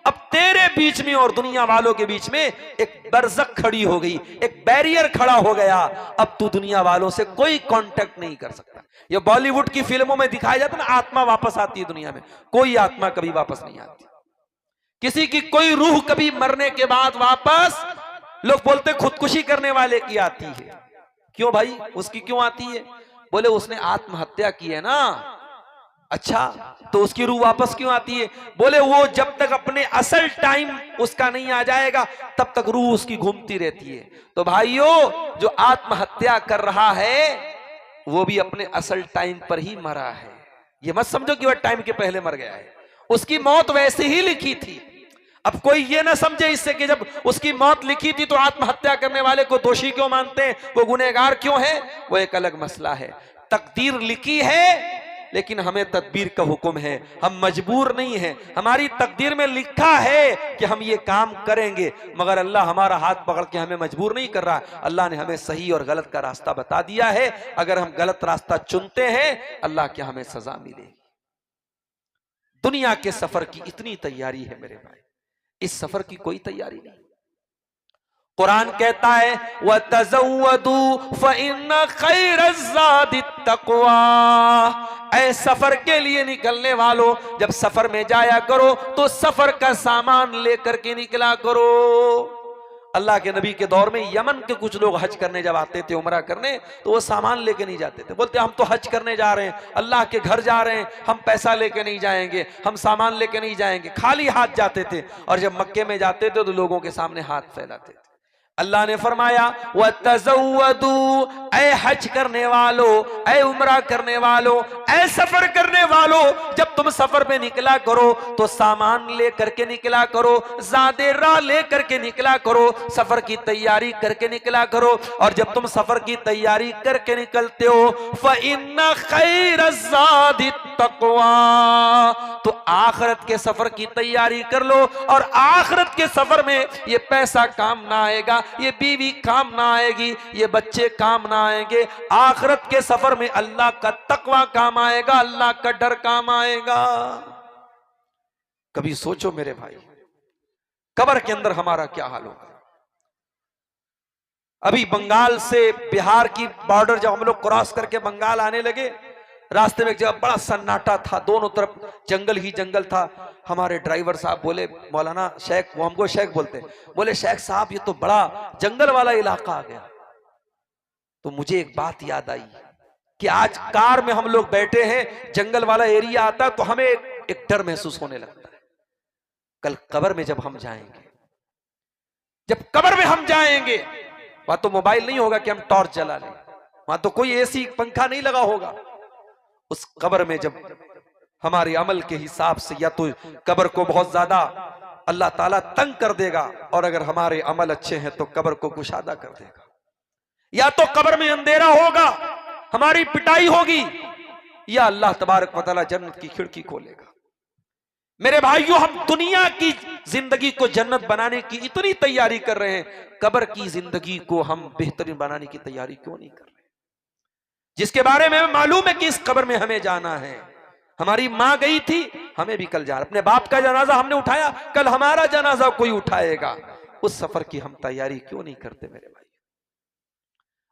अब तेरे बीच में और दुनिया वालों के बीच में एक बरज़ख खड़ी हो गई, एक बैरियर खड़ा हो गया। अब तू दुनिया वालों से कोई कांटेक्ट नहीं कर सकता। ये बॉलीवुड की फिल्मों में दिखाया जाता ना, आत्मा वापस आती है दुनिया में, कोई आत्मा कभी वापस नहीं आती। किसी की कोई रूह कभी मरने के बाद वापस, लोग बोलते खुदकुशी करने वाले की आती है। क्यों भाई, उसकी क्यों आती है? बोले उसने आत्महत्या की है ना। अच्छा, तो उसकी रूह वापस क्यों आती है? बोले वो जब तक अपने असल टाइम उसका नहीं आ जाएगा तब तक रूह उसकी घूमती रहती है। तो भाइयों, जो आत्महत्या कर रहा है वो भी अपने असल टाइम पर ही मरा है। ये मत समझो कि वह टाइम के पहले मर गया है, उसकी मौत वैसे ही लिखी थी। अब कोई ये ना समझे इससे कि जब उसकी मौत लिखी थी तो आत्महत्या करने वाले को दोषी क्यों मानते हैं, वो गुनहगार क्यों है, वो एक अलग मसला है। तकदीर लिखी है लेकिन हमें तदबीर का हुक्म है, हम मजबूर नहीं हैं। हमारी तकदीर में लिखा है कि हम ये काम करेंगे, मगर अल्लाह हमारा हाथ पकड़ के हमें मजबूर नहीं कर रहा। अल्लाह ने हमें सही और गलत का रास्ता बता दिया है। अगर हम गलत रास्ता चुनते हैं, अल्लाह की हमें सजा मिलेगी। दुनिया के सफर की इतनी तैयारी है मेरे भाई, इस सफर की कोई तैयारी नहीं। कुरान कहता है वतज़व्वदू फ़इन्न खैरज़्ज़ादित तक़वा। ऐ सफर के लिए निकलने वालों, जब सफर में जाया करो तो सफर का सामान लेकर के निकला करो। अल्लाह के नबी के दौर में यमन के कुछ लोग हज करने जब आते थे, उमरा करने, तो वो सामान लेके नहीं जाते थे। बोलते हम तो हज करने जा रहे हैं, अल्लाह के घर जा रहे हैं, हम पैसा लेके नहीं जाएंगे, हम सामान लेके नहीं जाएंगे, खाली हाथ जाते थे। और जब मक्के में जाते थे तो लोगों के सामने हाथ फैलाते थे। अल्लाह ने फरमाया वतज़व्वदू, ऐ हज करने वालों, ऐ उमरा करने वालों, ऐ सफर करने वालों, जब तुम सफर में निकला करो तो सामान लेकर के निकला करो, ज़ादे राह लेकर के निकला करो, सफर की तैयारी करके निकला करो। और जब तुम सफर की तैयारी करके निकलते हो फ़इन्न खैरज़्ज़ादित तक़वा, तो आखिरत के सफर की तैयारी कर लो। और आखिरत के सफर में ये पैसा काम ना आएगा, ये बीवी काम ना आएगी, ये बच्चे काम ना आएंगे। आखिरत के सफर में अल्लाह का तकवा काम आएगा, अल्लाह का डर काम आएगा। कभी सोचो मेरे भाई, कब्र के अंदर हमारा क्या हाल होगा। अभी बंगाल से बिहार की बॉर्डर जब हम लोग क्रॉस करके बंगाल आने लगे, रास्ते में एक जगह बड़ा सन्नाटा था, दोनों तरफ जंगल ही जंगल था। हमारे ड्राइवर साहब बोले मौलाना शेख, वो हमको शेख बोलते, बोले शेख साहब ये तो बड़ा जंगल वाला इलाका आ गया। तो मुझे एक बात याद आई कि आज कार में हम लोग बैठे हैं, जंगल वाला एरिया आता तो हमें एक डर महसूस होने लगता है। कल कब्र में जब हम जाएंगे, जब कब्र में हम जाएंगे, वहां तो मोबाइल नहीं होगा कि हम टॉर्च जला लें, वहां तो कोई एसी पंखा नहीं लगा होगा। उस कब्र में जब हमारे अमल के हिसाब से या तो कब्र को बहुत ज्यादा अल्लाह ताला तंग कर देगा, और अगर हमारे अमल अच्छे हैं तो कब्र को कुशादा कर देगा। या तो कब्र में अंधेरा होगा, हमारी पिटाई होगी, या अल्लाह तबारक व तआला जन्नत की खिड़की खोलेगा। मेरे भाइयों, हम दुनिया की जिंदगी को जन्नत बनाने की इतनी तैयारी कर रहे हैं, कब्र की जिंदगी को हम बेहतरीन बनाने की तैयारी क्यों नहीं कर रहे? जिसके बारे में मालूम है कि इस कब्र में हमें जाना है। हमारी मां गई थी, हमें भी कल जाना। अपने बाप का जनाजा हमने उठाया, कल हमारा जनाजा कोई उठाएगा। उस सफर की हम तैयारी क्यों नहीं करते मेरे भाई?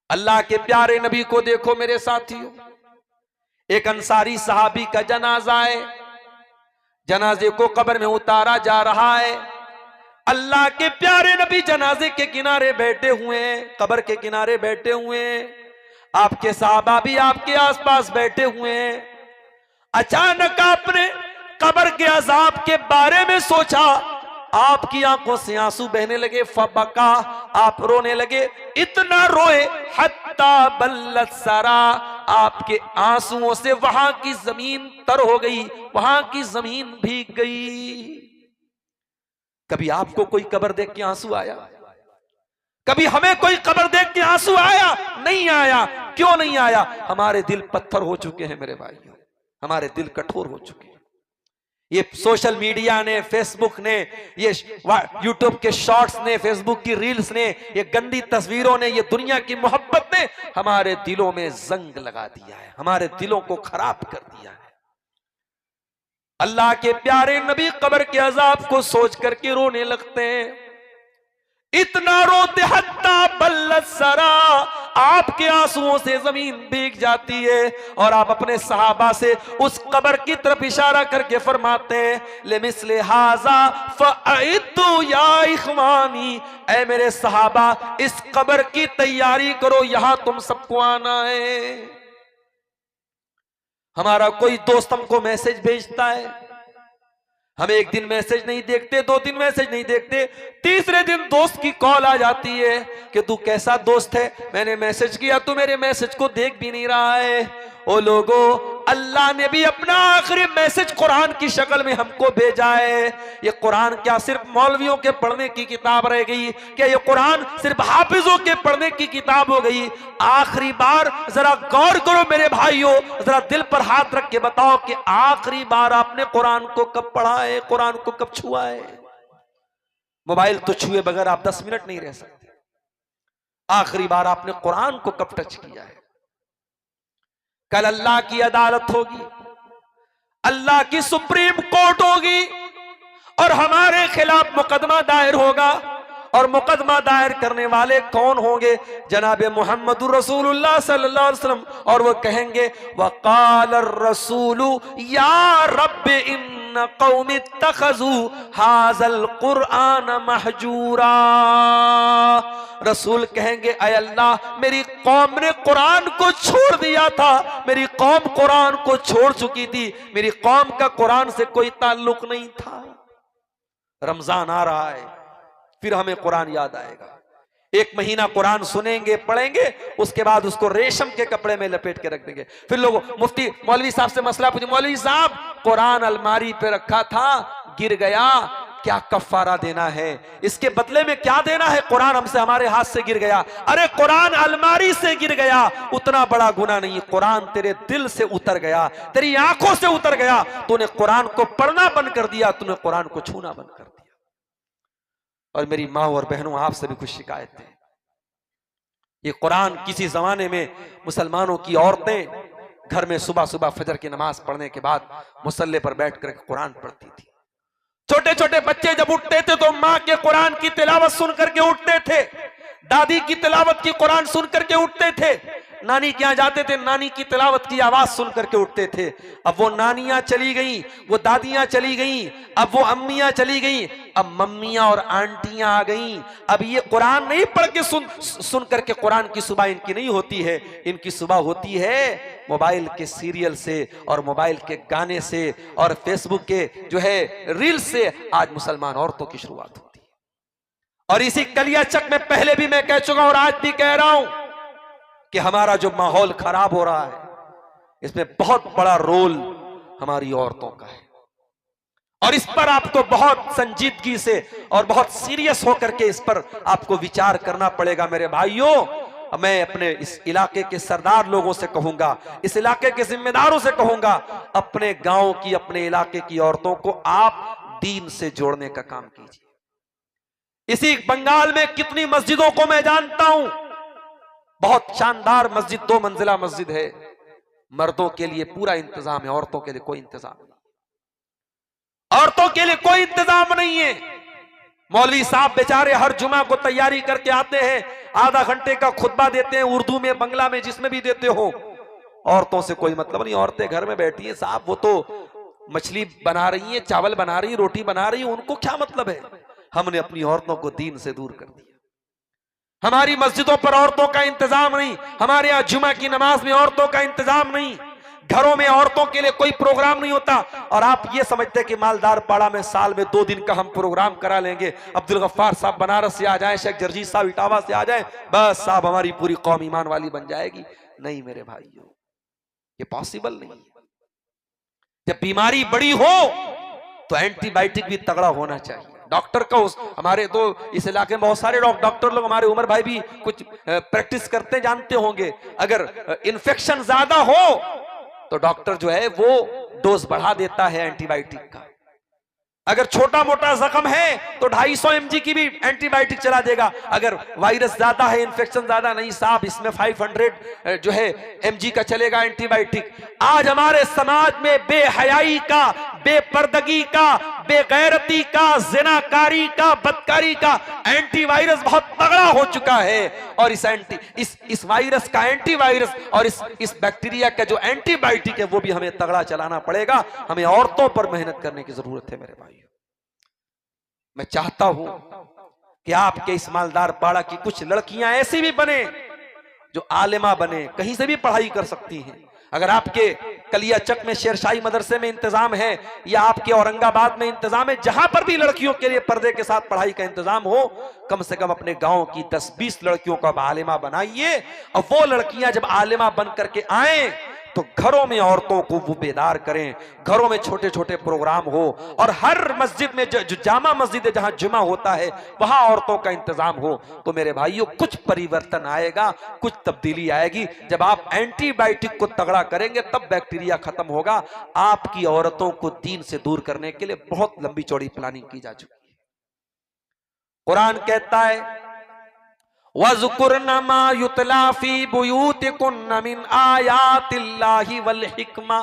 अल्लाह के प्यारे नबी को देखो मेरे साथियों, एक अंसारी सहाबी का जनाजा है, जनाजे को कब्र में उतारा जा रहा है। अल्लाह के प्यारे नबी जनाजे के किनारे बैठे हुए हैं, कब्र के किनारे बैठे हुए हैं, आपके सहाबा भी आपके आसपास बैठे हुए हैं। अचानक आपने कब्र के अजाब के बारे में सोचा, आपकी आंखों से आंसू बहने लगे। फबका, आप रोने लगे, इतना रोए हत्ता बल्लत सरा, आपके आंसुओं से वहां की जमीन तर हो गई, वहां की जमीन भीग गई। कभी आपको कोई कब्र देख के आंसू आया? कभी हमें कोई कब्र देख के आंसू आया? नहीं आया। क्यों नहीं आया? हमारे दिल पत्थर हो चुके हैं मेरे भाइयों, हमारे दिल कठोर हो चुके हैं। ये सोशल मीडिया ने, फेसबुक ने, ये यूट्यूब के शॉर्ट्स ने, फेसबुक की रील्स ने, ये गंदी तस्वीरों ने, ये दुनिया की मोहब्बत ने हमारे दिलों में जंग लगा दिया है, हमारे दिलों को खराब कर दिया है। अल्लाह के प्यारे नबी कब्र के अजाब को सोच करके रोने लगते हैं। इतना रोते हत्ता बल्लत सरा, आपके आंसुओं से जमीन भीग जाती है। और आप अपने सहाबा से उस कब्र की तरफ इशारा करके फरमाते हैं, लिमिस्ले हाजा फअइदु या इखवानी, ऐ मेरे सहाबा इस कब्र की तैयारी करो, यहां तुम सबको आना है। हमारा कोई दोस्त हमको मैसेज भेजता है, हम एक दिन मैसेज नहीं देखते, 2 दिन मैसेज नहीं देखते, तीसरे दिन दोस्त की कॉल आ जाती है कि तू कैसा दोस्त है, मैंने मैसेज किया, तू मेरे मैसेज को देख भी नहीं रहा है। ओ लोगों, अल्लाह ने भी अपना आखिरी मैसेज कुरान की शक्ल में हमको भेजा है। ये कुरान क्या सिर्फ मौलवियों के पढ़ने की किताब रह गई? क्या ये कुरान सिर्फ हाफिजों के पढ़ने की किताब हो गई? आखिरी बार जरा गौर करो मेरे भाइयों, जरा दिल पर हाथ रख के बताओ कि आखिरी बार आपने कुरान को कब पढ़ा है, कुरान को कब छुआ है? मोबाइल तो छुए बगैर आप 10 मिनट नहीं रह सकते। आखिरी बार आपने कुरान को कब टच किया है? कल अल्लाह की अदालत होगी, अल्लाह की सुप्रीम कोर्ट होगी और हमारे खिलाफ मुकदमा दायर होगा। और मुकदमा दायर करने वाले कौन होंगे? जनाबे मुहम्मदुर रसूलुल्लाह सल्लल्लाहु अलैहि वसल्लम। और वो कहेंगे, वक़ाल रसूलु या रब्बि इन्न कौमी इत्तखज़ू हाज़ल कुरआन महजूरा। रसूल कहेंगे, ऐ अल्लाह मेरी कौम ने कुरान को छोड़ दिया था, मेरी कौम कुरान को छोड़ चुकी थी, मेरी कौम का कुरान से कोई ताल्लुक नहीं था। रमजान आ रहा है, फिर हमें कुरान याद आएगा। 1 महीना कुरान सुनेंगे, पढ़ेंगे, उसके बाद उसको रेशम के कपड़े में लपेट के रख देंगे। फिर लोग मुफ्ती मौलवी साहब से मसला पूछे, मौलवी साहब कुरान अलमारी पे रखा था, गिर गया, क्या कफारा देना है? इसके बदले में क्या देना है? कुरान हमसे, हमारे हाथ से गिर गया। अरे कुरान अलमारी से गिर गया, उतना बड़ा गुनाह नहीं। कुरान तेरे दिल से उतर गया, तेरी आंखों से उतर गया, तूने कुरान को पढ़ना बंद कर दिया, तूने कुरान को छूना बंद कर दिया। और मेरी माँ और बहनों, आपसे भी कुछ शिकायत है। ये कुरान किसी जमाने में मुसलमानों की औरतें घर में सुबह सुबह फजर की नमाज पढ़ने के बाद मुसल्ले पर बैठ कर कुरान पढ़ती थी। छोटे छोटे बच्चे जब उठते थे तो माँ के कुरान की तिलावत सुन करके उठते थे, दादी की तिलावत की कुरान सुन करके उठते थे, नानी के यहाँ जाते थे, नानी की तिलावत की आवाज सुन करके उठते थे। अब वो नानियां चली गई, वो दादियां चली गई, अब वो अम्मियां चली गई, अब मम्मियां और आंटियां आ गई। अब ये कुरान नहीं पढ़ के सुन करके कुरान की सुबह इनकी नहीं होती है, इनकी सुबह होती है मोबाइल के सीरियल से और मोबाइल के गाने से और फेसबुक के जो है रील से। आज मुसलमान औरतों की शुरुआत होती है। और इसी कलियाचक में पहले भी मैं कह चुका हूं और आज भी कह रहा हूं कि हमारा जो माहौल खराब हो रहा है, इसमें बहुत बड़ा रोल हमारी औरतों का है। और इस पर आपको बहुत संजीदगी से और बहुत सीरियस होकर के इस पर आपको विचार करना पड़ेगा मेरे भाइयों। मैं अपने इस इलाके के सरदार लोगों से कहूंगा, इस इलाके के जिम्मेदारों से कहूंगा, अपने गांव की, अपने इलाके की औरतों को आप दीन से जोड़ने का काम कीजिए। इसी बंगाल में कितनी मस्जिदों को मैं जानता हूं, बहुत शानदार मस्जिद, 2 मंजिला मस्जिद है, मर्दों के लिए पूरा इंतजाम है, औरतों के लिए कोई इंतजाम नहीं, औरतों के लिए कोई इंतजाम नहीं है। मौलवी साहब बेचारे हर जुमा को तैयारी करके आते हैं, आधा घंटे का खुतबा देते हैं, उर्दू में, बंगला में, जिसमें भी देते हो। औरतों से कोई मतलब नहीं, औरतें घर में बैठी हैं साहब, वो तो मछली बना रही हैं, चावल बना रही, रोटी बना रही, उनको क्या मतलब है। हमने अपनी औरतों को दीन से दूर कर दिया। हमारी मस्जिदों पर औरतों का इंतजाम नहीं, हमारे यहां जुमा की नमाज में औरतों का इंतजाम नहीं, घरों में औरतों के लिए कोई प्रोग्राम नहीं होता। और आप ये समझते हैं कि मालदार पाड़ा में साल में 2 दिन का हम प्रोग्राम करा लेंगे, अब्दुल गफ्फार साहब बनारस से आ जाएं, शेख जर्जीत साहब इटावा से आ जाएं, बस साहब हमारी पूरी कौम ईमान वाली बन जाएगी। नहीं मेरे भाइयों, ये पॉसिबल नहीं है। जब बीमारी बड़ी हो तो एंटीबायोटिक भी तगड़ा होना चाहिए। डॉक्टर का हमारे तो इस इलाके में बहुत सारे डॉक्टर लोग, हमारे उमर भाई भी कुछ प्रैक्टिस करते जानते होंगे, अगर इन्फेक्शन ज्यादा हो तो डॉक्टर जो है वो डोज बढ़ा देता है एंटीबायोटिक का। अगर छोटा मोटा जख्म है तो 250 mg की भी एंटीबायोटिक चला देगा। अगर वायरस ज्यादा है, इन्फेक्शन ज्यादा, नहीं साहब इसमें 500 जो है mg का चलेगा एंटीबायोटिक। आज हमारे समाज में बेहयाई का, बेपर्दगी का, बेगैरती का, जिनाकारी का, बदकारी का एंटीवायरस बहुत तगड़ा हो चुका है। और इस वायरस का एंटीवायरस और इस बैक्टीरिया का जो एंटीबायोटिक है वो भी हमें तगड़ा चलाना पड़ेगा। हमें औरतों पर मेहनत करने की जरूरत है मेरे भाई। मैं चाहता हूं कि आपके इस मालदार पाड़ा की कुछ लड़कियां ऐसी भी बने जो आलिमा बने, कहीं से भी पढ़ाई कर सकती हैं। अगर आपके कलियाचक में शेरशाही मदरसे में इंतजाम है या आपके औरंगाबाद में इंतजाम है, जहां पर भी लड़कियों के लिए पर्दे के साथ पढ़ाई का इंतजाम हो, कम से कम अपने गांव की 10-20 लड़कियों को आप आलिमा बनाइए। और वो लड़कियां जब आलिमा बन करके आए तो घरों में औरतों को वो बेदार करें, घरों में छोटे छोटे प्रोग्राम हो, और हर मस्जिद में जो जामा मस्जिद है जहां जुमा होता है वहां औरतों का इंतजाम हो। तो मेरे भाइयों कुछ परिवर्तन आएगा, कुछ तब्दीली आएगी। जब आप एंटीबायोटिक को तगड़ा करेंगे तब बैक्टीरिया खत्म होगा। आपकी औरतों को दीन से दूर करने के लिए बहुत लंबी चौड़ी प्लानिंग की जा चुकी है। कुरान कहता है वज़कुरना मा युतला फी बुयूतिकुन्ना मिन आयातिल्लाहि वल हिकमा।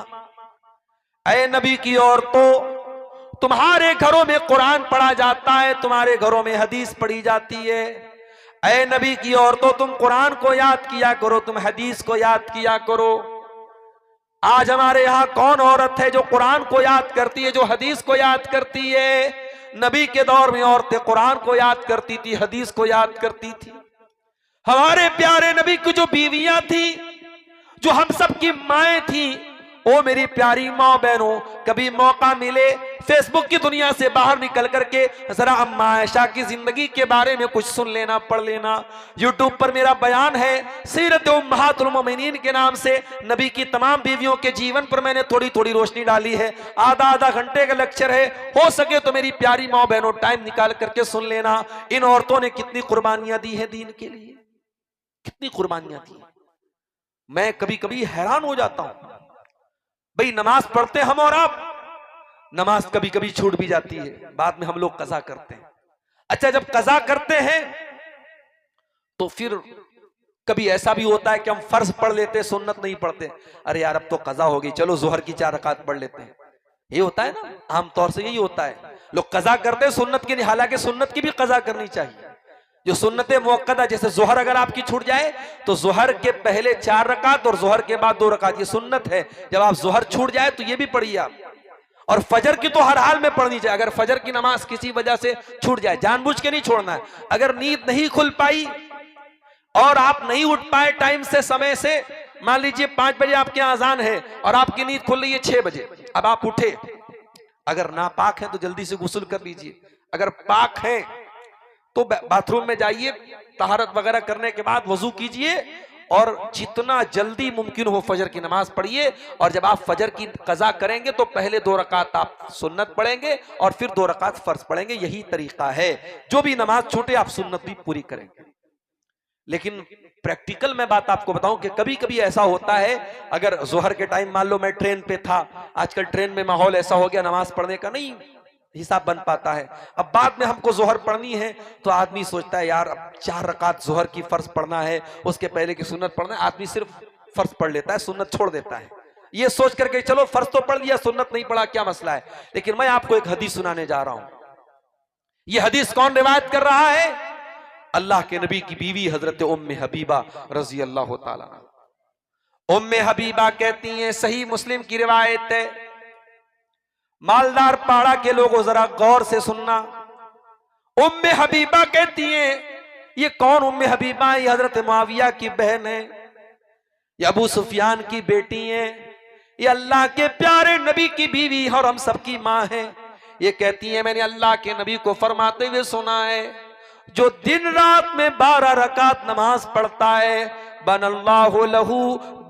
ऐ नबी की औरतों, तुम्हारे घरों में कुरान पढ़ा जाता है, तुम्हारे घरों में हदीस पढ़ी जाती है। ऐ नबी की औरतों, तुम कुरान को याद किया करो, तुम हदीस को याद किया करो। आज हमारे यहाँ कौन औरत है जो कुरान को याद करती है, जो हदीस को याद करती है? नबी के दौर में औरतें कुरान को याद करती थी, हदीस को याद करती थी। हमारे प्यारे नबी की जो बीवियां थी, जो हम सब की माएं थी, ओ मेरी प्यारी माँ बहनों, कभी मौका मिले फेसबुक की दुनिया से बाहर निकल करके जरा अम्मा आयशा की जिंदगी के बारे में कुछ सुन लेना, पढ़ लेना। यूट्यूब पर मेरा बयान है सीरत उम्महातुल मोमिनीन के नाम से, नबी की तमाम बीवियों के जीवन पर मैंने थोड़ी थोड़ी रोशनी डाली है। आधा घंटे का लेक्चर है, हो सके तो मेरी प्यारी माँ बहनों टाइम निकाल करके सुन लेना। इन औरतों ने कितनी कुर्बानियां दी है दीन के लिए, कितनी कुर्बानियां दी। मैं कभी कभी हैरान हो जाता हूं, भाई नमाज पढ़ते हम और आप, नमाज कभी कभी छूट भी जाती है, बाद में हम लोग कज़ा करते हैं। अच्छा, जब कज़ा करते हैं तो फिर कभी ऐसा भी होता है कि हम फर्ज पढ़ लेते, सुन्नत नहीं पढ़ते। अरे यार अब तो कज़ा हो गई, चलो जोहर की 4 रकात पढ़ लेते हैं। ये होता है ना, आमतौर से यही होता है, लोग कज़ा करते हैं सुन्नत की नहीं। हालांकि सुन्नत की भी कज़ा करनी चाहिए। जो सुन्नत मुअक्कदा, जैसे जोहर अगर आपकी छूट जाए तो जोहर के पहले 4 रकात और जोहर के बाद 2 रकात, ये सुन्नत है। जब आप जोहर छूट जाए तो ये भी पढ़िए आप। और फजर की तो हर हाल में पढ़नी चाहिए। अगर फजर की नमाज किसी वजह से छूट जाए, जानबूझ के नहीं छोड़ना है। अगर नींद नहीं खुल पाई और आप नहीं उठ पाए टाइम से, समय से, मान लीजिए 5 बजे आपके यहाँ अजान है और आपकी नींद खुल रही है 6 बजे, अब आप उठे, अगर नापाक है तो जल्दी से गुस्ल कर लीजिए, अगर पाक है तो बाथरूम में जाइए, तहारत वगैरह करने के बाद वजू कीजिए और जितना जल्दी मुमकिन हो फजर की नमाज पढ़िए। और जब आप फजर की कज़ा करेंगे तो पहले 2 रकात आप सुन्नत पढ़ेंगे और फिर 2 रकात फर्ज पढ़ेंगे। यही तरीका है, जो भी नमाज छूटे आप सुन्नत भी पूरी करेंगे। लेकिन प्रैक्टिकल में बात आपको बताऊं कि कभी कभी ऐसा होता है, अगर जोहर के टाइम मान लो मैं ट्रेन पे था, आजकल ट्रेन में माहौल ऐसा हो गया नमाज पढ़ने का नहीं हिसाब बन पाता है, अब बाद में हमको जोहर पढ़नी है तो आदमी सोचता है यार अब 4 रकात जोहर की फर्ज पढ़ना है, उसके पहले की सुन्नत पढ़ना है, आदमी सिर्फ फर्ज पढ़ लेता है, सुन्नत छोड़ देता है, ये सोच करके चलो फर्ज तो पढ़ लिया सुन्नत नहीं पढ़ा क्या मसला है। लेकिन मैं आपको एक हदीस सुनाने जा रहा हूं। यह हदीस कौन रिवायत कर रहा है? अल्लाह के नबी की बीवी हजरत उम्मे हबीबा रजी अल्लाह ताला। उम्मे हबीबा कहती हैं, सही मुस्लिम की रिवायत है, मालदार पाड़ा के लोगों जरा गौर से सुनना। उम्मे हबीबा कहती हैं, ये कौन उम्मे हबीबा? ये हजरत मुआविया की बहन है, ये अबू सुफियान की बेटी है, ये अल्लाह के प्यारे नबी की बीवी और हम सबकी मां है। ये कहती है मैंने अल्लाह के नबी को फरमाते हुए सुना है, जो दिन रात में 12 रकात नमाज पढ़ता है, बनल्लाहु लहू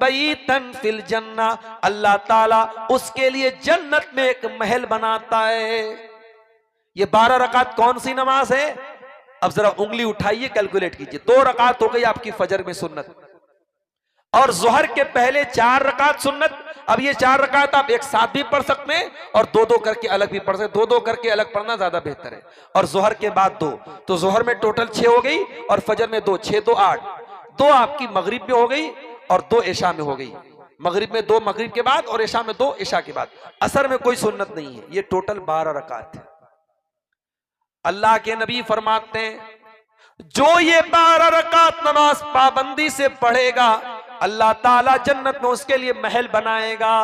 बैतन फिल जन्ना, अल्लाह ताला उसके लिए जन्नत में एक महल बनाता है। ये 12 रकात कौन सी नमाज है? अब जरा उंगली उठाइए, कैलकुलेट कीजिए। 2 रकात हो गई आपकी फजर में सुन्नत, और जोहर के पहले 4 रकात सुन्नत। अब ये 4 रकात आप एक साथ भी पढ़ सकते हैं और 2-2 करके अलग भी पढ़ सकते, 2-2 करके अलग पढ़ना ज्यादा बेहतर है। और जोहर के बाद 2, तो जोहर में टोटल 6 हो गई, और फजर में 2, 6 2 8, 2 आपकी मगरिब में हो गई और 2 इशा में हो गई। मगरिब में 2 मगरिब के बाद और इशा में 2 इशा के बाद। असर में कोई सुन्नत नहीं है। ये टोटल 12 रकात है। अल्लाह के नबी फरमाते हैं, जो ये 12 रकात नमाज पाबंदी से पढ़ेगा, अल्लाह ताला जन्नत में उसके लिए महल बनाएगा।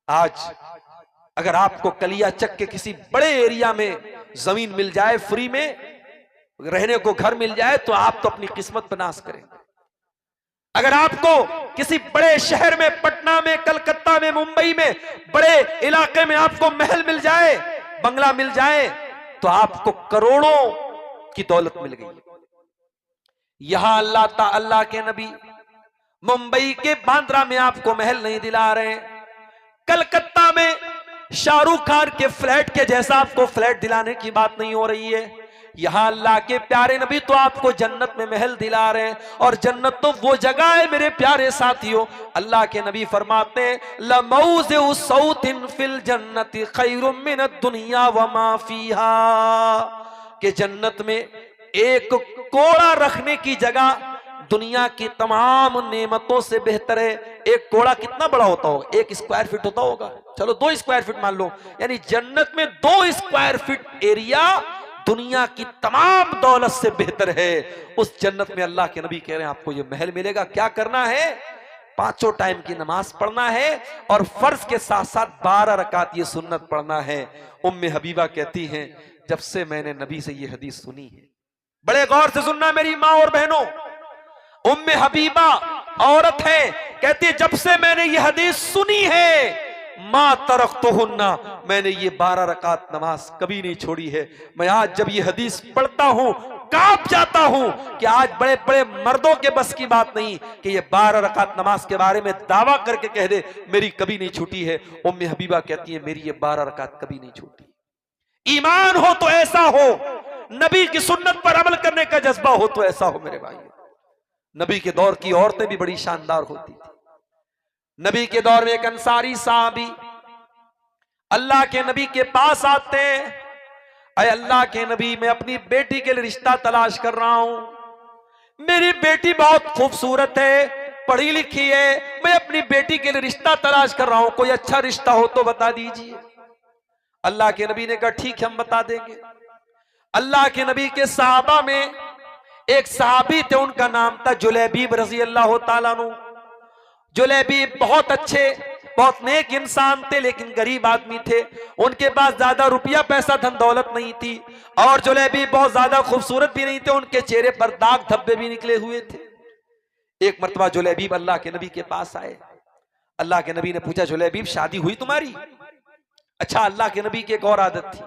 आज अगर आपको कलियाचक के किसी बड़े एरिया में जमीन मिल जाए, फ्री में रहने को घर मिल जाए, तो आप तो अपनी किस्मत पर नाश करेंगे। अगर आपको किसी बड़े शहर में, पटना में, कलकत्ता में, मुंबई में, बड़े इलाके में आपको महल मिल जाए, बंगला मिल जाए, तो आपको करोड़ों की दौलत मिल गई। यहां अल्लाह के नबी मुंबई के बांद्रा में आपको महल नहीं दिला रहे, कलकत्ता में शाहरुख खान के फ्लैट के जैसा आपको फ्लैट दिलाने की बात नहीं हो रही है। यहां अल्लाह के प्यारे नबी तो आपको जन्नत में महल दिला रहे हैं, और जन्नत तो वो जगह है मेरे प्यारे साथियों, अल्लाह के नबी फरमाते हैं, लमौज़िउ सौतिन फिल जन्नति खैरुम मिनद दुनिया व मा फीहा, कि जन्नत में एक कोड़ा रखने की जगह दुनिया की तमाम नेमतों से बेहतर है। एक कोड़ा कितना बड़ा होता होगा? 1 स्क्वायर फीट होता होगा, चलो 2 स्क्वायर फीट मान लो, यानी जन्नत में 2 स्क्वायर फीट एरिया दुनिया की तमाम दौलत से बेहतर है। उस जन्नत में अल्लाह के नबी कह रहे हैं आपको ये महल मिलेगा। क्या करना है? 5 टाइम की नमाज पढ़ना है, और फर्ज के साथ साथ 12 रकात ये सुन्नत पढ़ना है। उम्मे हबीबा कहती हैं, जब से मैंने नबी से ये हदीस सुनी है, बड़े गौर से सुनना मेरी माँ और बहनों, उम्मे हबीबा औरत है, कहती है जब से मैंने ये हदीस सुनी है, मां तरक्तुहुन्ना, मैंने ये 12 रकात नमाज कभी नहीं छोड़ी है। मैं आज जब ये हदीस पढ़ता हूं कांप जाता हूं कि आज बड़े बड़े मर्दों के बस की बात नहीं कि ये 12 रकात नमाज के बारे में दावा करके कह दे मेरी कभी नहीं छूटी है। उम्मे हबीबा कहती है मेरी ये 12 रकात कभी नहीं छूटी। ईमान हो तो ऐसा हो, नबी की सुन्नत पर अमल करने का जज्बा हो तो ऐसा हो मेरे भाई। नबी के दौर की औरतें भी बड़ी शानदार होती थी। नबी के दौर में एक अंसारी साहबी अल्लाह के नबी के पास आते हैं, अरे अल्लाह के नबी, मैं अपनी बेटी के लिए रिश्ता तलाश कर रहा हूं, मेरी बेटी बहुत खूबसूरत है, पढ़ी लिखी है, मैं अपनी बेटी के लिए रिश्ता तलाश कर रहा हूं, कोई अच्छा रिश्ता हो तो बता दीजिए। अल्लाह के नबी ने कहा ठीक है हम बता देंगे। अल्लाह के नबी के सहाबा में एक सहाबी थे, उनका नाम था जुलैबीब रजी अल्लाह ताला अन्हु। जुलैबीब बहुत अच्छे, बहुत नेक इंसान थे, लेकिन गरीब आदमी थे, उनके पास ज्यादा रुपया पैसा धन दौलत नहीं थी, और जुलैबीब बहुत ज्यादा खूबसूरत भी नहीं थे, उनके चेहरे पर दाग धब्बे भी निकले हुए थे। एक मर्तबा जुलैबीब अल्लाह के नबी के पास आए। अल्लाह के नबी ने पूछा जुलैबीब शादी हुई तुम्हारी? अच्छा, अल्लाह के नबी की एक और आदत थी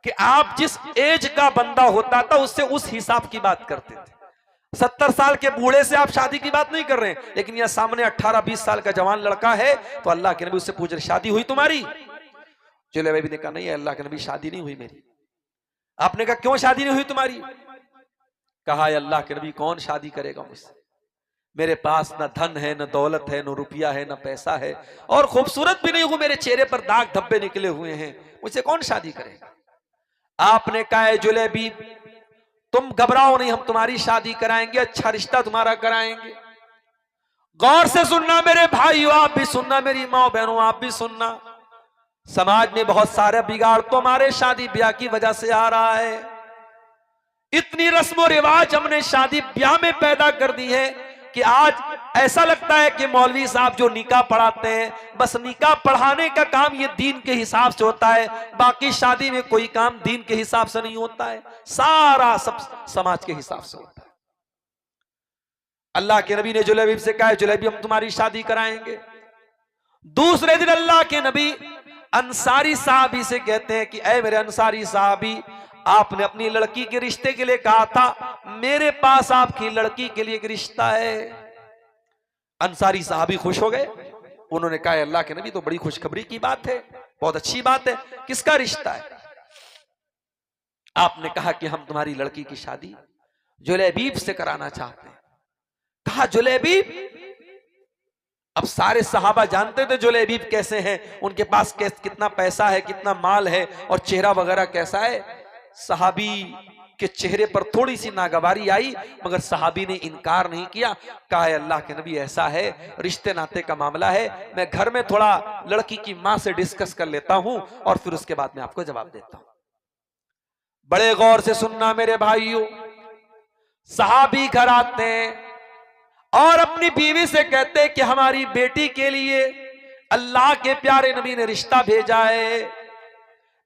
कि आप जिस एज का बंदा होता था उससे उस हिसाब की बात करते थे। 70 साल के बूढ़े से आप शादी की बात नहीं कर रहे हैं, लेकिन यह सामने 18-20 साल का जवान लड़का है, तो अल्लाह के नबी उससे पूछ रहे शादी हुई तुम्हारी? जुलैबीब ने कहा नहीं अल्लाह के नबी शादी नहीं हुई मेरी। आपने कहा क्यों शादी नहीं हुई तुम्हारी? कहा अल्लाह के नबी कौन शादी करेगा मुझसे, मेरे पास न धन है, न दौलत है, न रुपया है, न पैसा है, और खूबसूरत भी नहीं हूं, मेरे चेहरे पर दाग धब्बे निकले हुए हैं, मुझसे कौन शादी करेगा। आपने कहा जुलेबीब तुम घबराओ नहीं, हम तुम्हारी शादी कराएंगे, अच्छा रिश्ता तुम्हारा कराएंगे। गौर से सुनना मेरे भाइयों, आप भी सुनना, मेरी माँ बहनों आप भी सुनना। समाज में बहुत सारे बिगाड़ तो हमारे शादी ब्याह की वजह से आ रहा है। इतनी रस्म रिवाज हमने शादी ब्याह में पैदा कर दी है कि आज ऐसा लगता है कि मौलवी साहब जो निकाह पढ़ाते हैं, बस निकाह पढ़ाने का काम ये दीन के हिसाब से होता है, बाकी शादी में कोई काम दीन के हिसाब से नहीं होता है, सारा सब समाज के हिसाब से होता है। अल्लाह के नबी ने जुलेबीब से कहा जुलेबीब हम तुम्हारी शादी कराएंगे। दूसरे दिन अल्लाह के नबी अंसारी साहबी से कहते हैं कि ऐ मेरे अंसारी साहबी, आपने अपनी लड़की के रिश्ते के लिए कहा था, मेरे पास आपकी लड़की के लिए एक रिश्ता है। अंसारी साहबी खुश हो गए, उन्होंने कहा अल्लाह के नबी तो बड़ी खुशखबरी की बात है, बहुत अच्छी बात है, किसका रिश्ता है। आपने कहा कि हम तुम्हारी लड़की की शादी जुलेबीब से कराना चाहते हैं। कहा जुलेबीब, अब सारे सहाबा जानते थे जुलेबीब कैसे हैं, उनके पास कितना पैसा है, कितना माल है और चेहरा वगैरह कैसा है। सहाबी के चेहरे पर थोड़ी सी नागवारी आई, मगर सहाबी ने इनकार नहीं किया। कहा अल्लाह के नबी ऐसा है, रिश्ते नाते का मामला है, मैं घर में थोड़ा लड़की की मां से डिस्कस कर लेता हूं और फिर उसके बाद में आपको जवाब देता हूं। बड़े गौर से सुनना मेरे भाइयों, सहाबी घर आते हैं और अपनी बीवी से कहते हैं कि हमारी बेटी के लिए अल्लाह के प्यारे नबी ने रिश्ता भेजा है।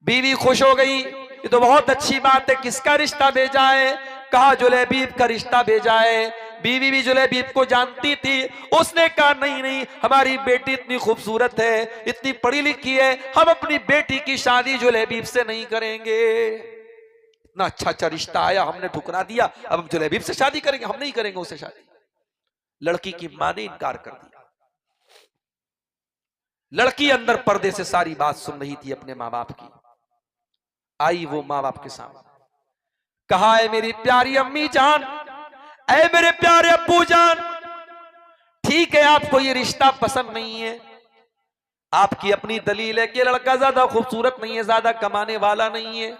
बीवी खुश हो गई, ये तो बहुत अच्छी बात है, किसका रिश्ता भेजा है। कहा जुलेबीब का रिश्ता भेजा है। बीवी भी जुलेबीब को जानती थी, उसने कहा नहीं नहीं, हमारी बेटी इतनी खूबसूरत है, इतनी पढ़ी लिखी है, हम अपनी बेटी की शादी जुलेबीब से नहीं करेंगे। इतना अच्छा अच्छा रिश्ता आया, हमने ठुकरा दिया, अब हम जुलेबीब से शादी करेंगे, हम नहीं करेंगे उससे शादी। लड़की की मां ने इनकार कर दिया। लड़की अंदर पर्दे से सारी बात सुन रही थी अपने मां बाप की। आई वो मां बाप के सामने, कहा है मेरी प्यारी अम्मी जान, ऐ मेरे प्यारे अब्बू जान, ठीक है आपको ये रिश्ता पसंद नहीं है, आपकी अपनी दलील है कि लड़का ज्यादा खूबसूरत नहीं है, ज्यादा कमाने वाला नहीं है,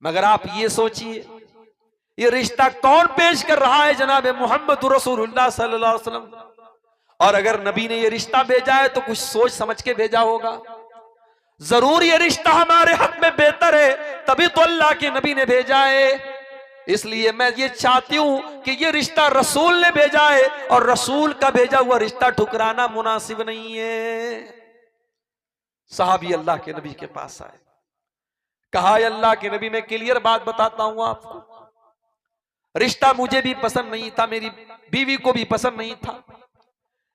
मगर आप ये सोचिए ये रिश्ता कौन पेश कर रहा है, जनाब मोहम्मद रसूलुल्लाह सल्लल्लाहु अलैहि वसल्लम। और अगर नबी ने ये रिश्ता भेजा है तो कुछ सोच समझ के भेजा होगा, जरूर ये रिश्ता हमारे हक में बेहतर है, तभी तो अल्लाह के नबी ने भेजा है। इसलिए मैं ये चाहती हूं कि ये रिश्ता रसूल ने भेजा है और रसूल का भेजा हुआ रिश्ता ठुकराना मुनासिब नहीं है। सहाबी अल्लाह के नबी के पास आए, कहा अल्लाह के नबी मैं क्लियर बात बताता हूं आपको, रिश्ता मुझे भी पसंद नहीं था, मेरी बीवी को भी पसंद नहीं था,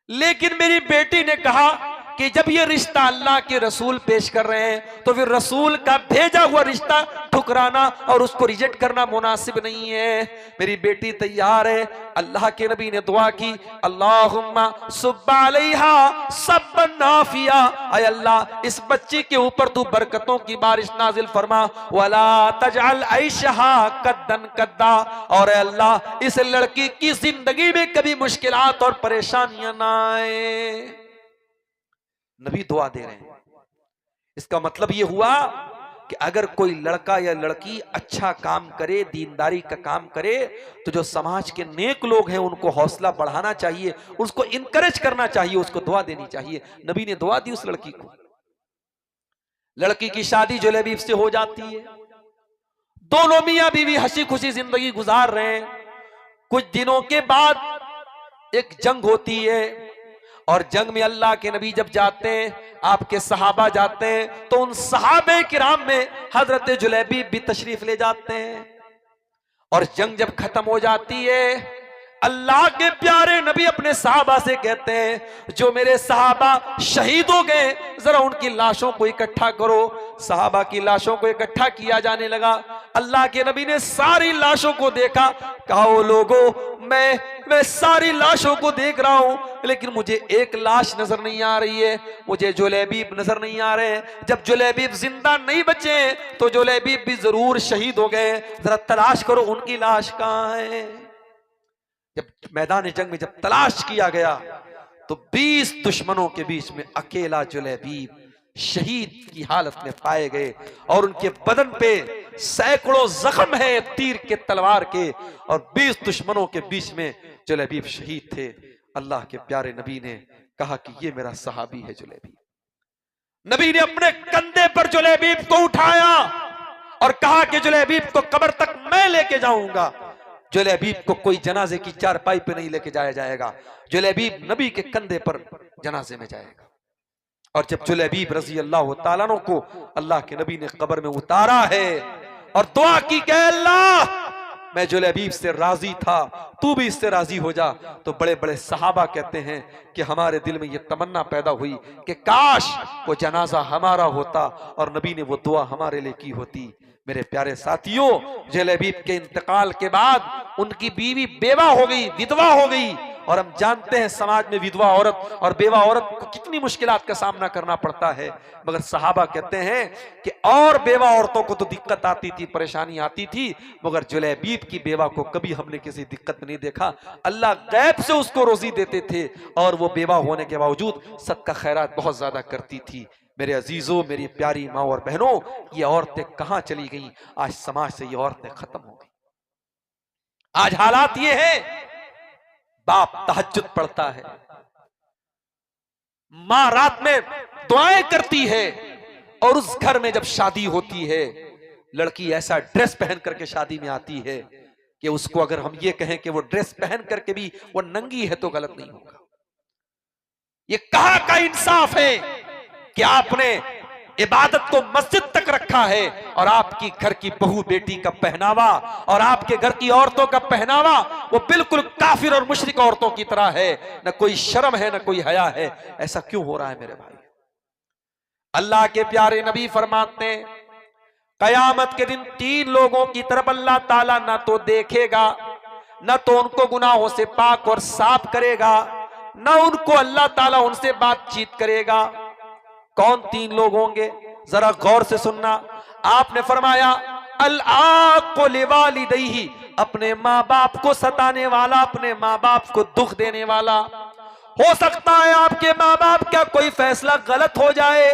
लेकिन मेरी बेटी ने कहा कि जब ये रिश्ता अल्लाह के रसूल पेश कर रहे हैं तो फिर रसूल का भेजा हुआ रिश्ता ठुकराना और उसको रिजेक्ट करना मुनासिब नहीं है। मेरी बेटी तैयार है। अल्लाह के नबी ने दुआ की, अल्लाहुम्मा सुब्बा अलैहा सब्बन नाफिया, ऐ अल्लाह इस बच्ची के ऊपर तू बरकतों की बारिश नाजिल फरमा, वला तजअल ऐशहा कद्दन कद्दा, और ऐ अल्लाह इस लड़की की जिंदगी में कभी मुश्किलात और परेशानियां ना आए। नबी दुआ दे रहे हैं। इसका मतलब यह हुआ कि अगर कोई लड़का या लड़की अच्छा काम करे, दीनदारी का काम करे, तो जो समाज के नेक लोग हैं उनको हौसला बढ़ाना चाहिए, उसको इनकरेज करना चाहिए, उसको दुआ देनी चाहिए। नबी ने दुआ दी उस लड़की को। लड़की की शादी जुलेबीब से हो जाती है। दोनों मियां बीवी हंसी खुशी जिंदगी गुजार रहे हैं। कुछ दिनों के बाद एक जंग होती है और जंग में अल्लाह के नबी जब जाते हैं, आपके सहाबा जाते हैं, तो उन सहाबे किराम में हजरत जुलेबीब भी तशरीफ ले जाते हैं। और जंग जब खत्म हो जाती है, अल्लाह के प्यारे नबी अपने सहाबा से कहते हैं, जो मेरे सहाबा शहीद हो गए जरा उनकी लाशों को इकट्ठा करो। सहाबा की लाशों को इकट्ठा किया जाने लगा। अल्लाह के नबी ने सारी लाशों को देखा, कहा ओ लोगों, मैं सारी लाशों को देख रहा हूं, लेकिन मुझे एक लाश नजर नहीं आ रही है, मुझे जुलैबीब नजर नहीं आ रहे हैं। जब जुलैबीब जिंदा नहीं बचे तो जुलैबीब भी जरूर शहीद हो गए, जरा तलाश करो उनकी लाश कहां है। जब मैदान जंग में जब तलाश किया गया तो 20 दुश्मनों के बीच में अकेला जुलैबीब शहीद की हालत में पाए गए, और उनके बदन पे सैकड़ों जख्म है तीर के, तलवार के, और 20 दुश्मनों के बीच में जुलैबीब शहीद थे। अल्लाह के प्यारे नबी ने कहा कि ये मेरा सहाबी है जुलैबीब। नबी ने अपने कंधे पर जुलैबीब को उठाया और कहा कि जुलैबीब को कब्र तक मैं लेके जाऊंगा। जुलैबीब को कोई जनाजे की चारपाई पे नहीं लेके जाया जाएगा, जुलैबीब नबी के कंधे पर जनाजे में जाएगा। और जब जुलैबीब रजी अल्लाह तआला अन्हु को अल्लाह के नबी ने कब्र में उतारा है और दुआ की कि अल्लाह मैं जुलैबीब से राजी था, तू भी इससे राजी हो जा, तो बड़े बड़े सहाबा कहते हैं कि हमारे दिल में यह तमन्ना पैदा हुई कि काश वो जनाजा हमारा होता और नबी ने वो दुआ हमारे लिए की होती। मेरे प्यारे साथियों, जुलैबीब के इंतकाल के बाद उनकी बीवी बेवा हो गई, विधवा हो गई, और हम जानते हैं समाज में विधवा औरत और बेवा औरत को कितनी मुश्किलात का सामना करना पड़ता है। मगर सहाबा कहते हैं कि और बेवा औरतों को तो दिक्कत आती थी, परेशानी आती थी, मगर जुलैबीब की बेवा को कभी हमने किसी दिक्कत नहीं देखा। अल्लाह गैब से उसको रोजी देते थे और वो बेवा होने के बावजूद सदका खैरात बहुत ज्यादा करती थी। मेरे अजीजों, मेरी प्यारी माँ और बहनों, ये औरतें कहां चली गई? आज समाज से ये औरतें खत्म हो गई। आज हालात ये है, बाप तहज्जुद पढ़ता है, मां रात में दुआएं करती है, और उस घर में जब शादी होती है लड़की ऐसा ड्रेस पहन करके शादी में आती है कि उसको अगर हम ये कहें कि वो ड्रेस पहन करके भी वो नंगी है तो गलत नहीं होगा। ये कहां का इंसाफ है कि आपने इबादत को मस्जिद तक रखा है और आपकी घर की बहू बेटी का पहनावा और आपके घर की औरतों का पहनावा वो बिल्कुल काफिर और मुशरिक औरतों की तरह है, न कोई शर्म है न कोई हया है। ऐसा क्यों हो रहा है मेरे भाई? अल्लाह के प्यारे नबी फरमाते हैं, कयामत के दिन 3 लोगों की तरफ अल्लाह ताला ना तो देखेगा, न तो उनको गुनाहों से पाक और साफ करेगा, न उनको अल्लाह ताला उनसे बातचीत करेगा। कौन 3 लोग होंगे? जरा गौर से सुनना। आपने फरमाया अल-आक़ु लिवालिदैहि, अपने माँ बाप को सताने वाला, अपने माँ बाप को दुख देने वाला। हो सकता है आपके माँ बाप का कोई फैसला गलत हो जाए,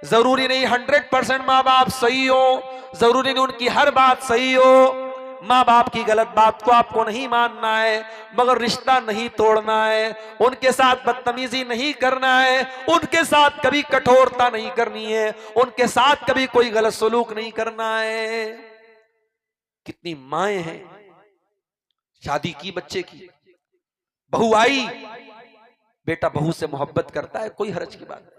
जरूरी नहीं 100% माँ बाप सही हो, जरूरी नहीं उनकी हर बात सही हो। माँ बाप की गलत बात को आपको नहीं मानना है, मगर रिश्ता नहीं तोड़ना है, उनके साथ बदतमीजी नहीं करना है, उनके साथ कभी कठोरता नहीं करनी है, उनके साथ कभी कोई गलत सलूक नहीं करना है। कितनी माएं हैं, शादी की बच्चे की, बहू आई, बेटा बहू से मोहब्बत करता है, कोई हर्ज की बात नहीं,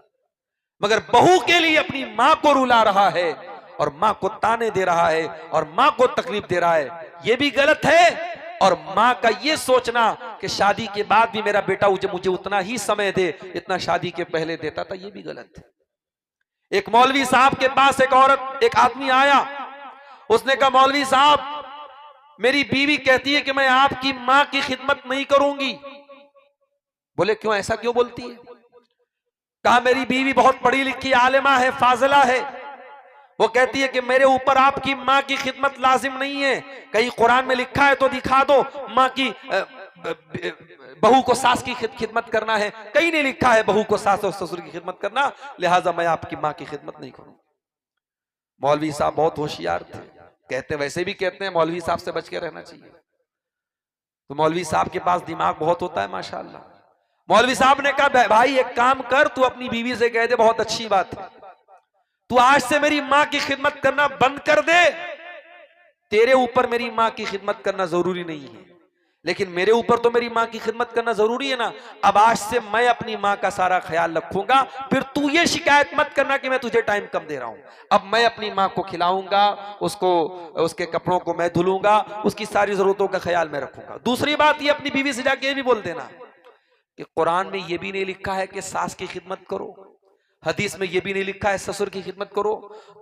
मगर बहू के लिए अपनी मां को रुला रहा है और मां को ताने दे रहा है और मां को तकलीफ दे रहा है, यह भी गलत है। और मां का यह सोचना कि शादी के बाद भी मेरा बेटा मुझे उतना ही समय दे इतना शादी के पहले देता था, यह भी गलत है। एक मौलवी साहब के पास एक आदमी आया, उसने कहा मौलवी साहब मेरी बीवी कहती है कि मैं आपकी मां की खिदमत नहीं करूंगी। बोले क्यों, ऐसा क्यों बोलती है? कहा मेरी बीवी बहुत पढ़ी लिखी आलिमा है, फाजिला है, वो कहती है कि मेरे ऊपर आपकी माँ की खिदमत लाजिम नहीं है। कहीं कुरान में लिखा है तो दिखा दो माँ की बहू को सास की खिदमत करना है, कहीं नहीं लिखा है बहू को सास और ससुर की खिदमत करना, लिहाजा मैं आपकी माँ की खिदमत नहीं करूँ। मौलवी साहब बहुत होशियार थे, कहते वैसे भी कहते हैं मौलवी साहब से बच के रहना चाहिए। तो मौलवी साहब के पास दिमाग बहुत होता है माशाअल्लाह। मौलवी साहब ने कहा भाई एक काम कर, तू अपनी बीवी से कह दे बहुत अच्छी बात है, तू आज से मेरी मां की खिदमत करना बंद कर दे। तेरे ऊपर मेरी मां की खिदमत करना जरूरी नहीं है, लेकिन मेरे ऊपर तो मेरी मां की खिदमत करना जरूरी है ना। अब आज से मैं अपनी मां का सारा ख्याल रखूंगा, फिर तू ये शिकायत मत करना कि मैं तुझे टाइम कम दे रहा हूं। अब मैं अपनी मां को खिलाऊंगा, उसको उसके कपड़ों को मैं धुलूंगा, उसकी सारी जरूरतों का ख्याल मैं रखूंगा। दूसरी बात, ये अपनी बीवी से जाके ये भी बोल देना कि कुरान में ये भी नहीं लिखा है कि सास की खिदमत करो, हदीस में यह भी नहीं लिखा है ससुर की खिदमत करो,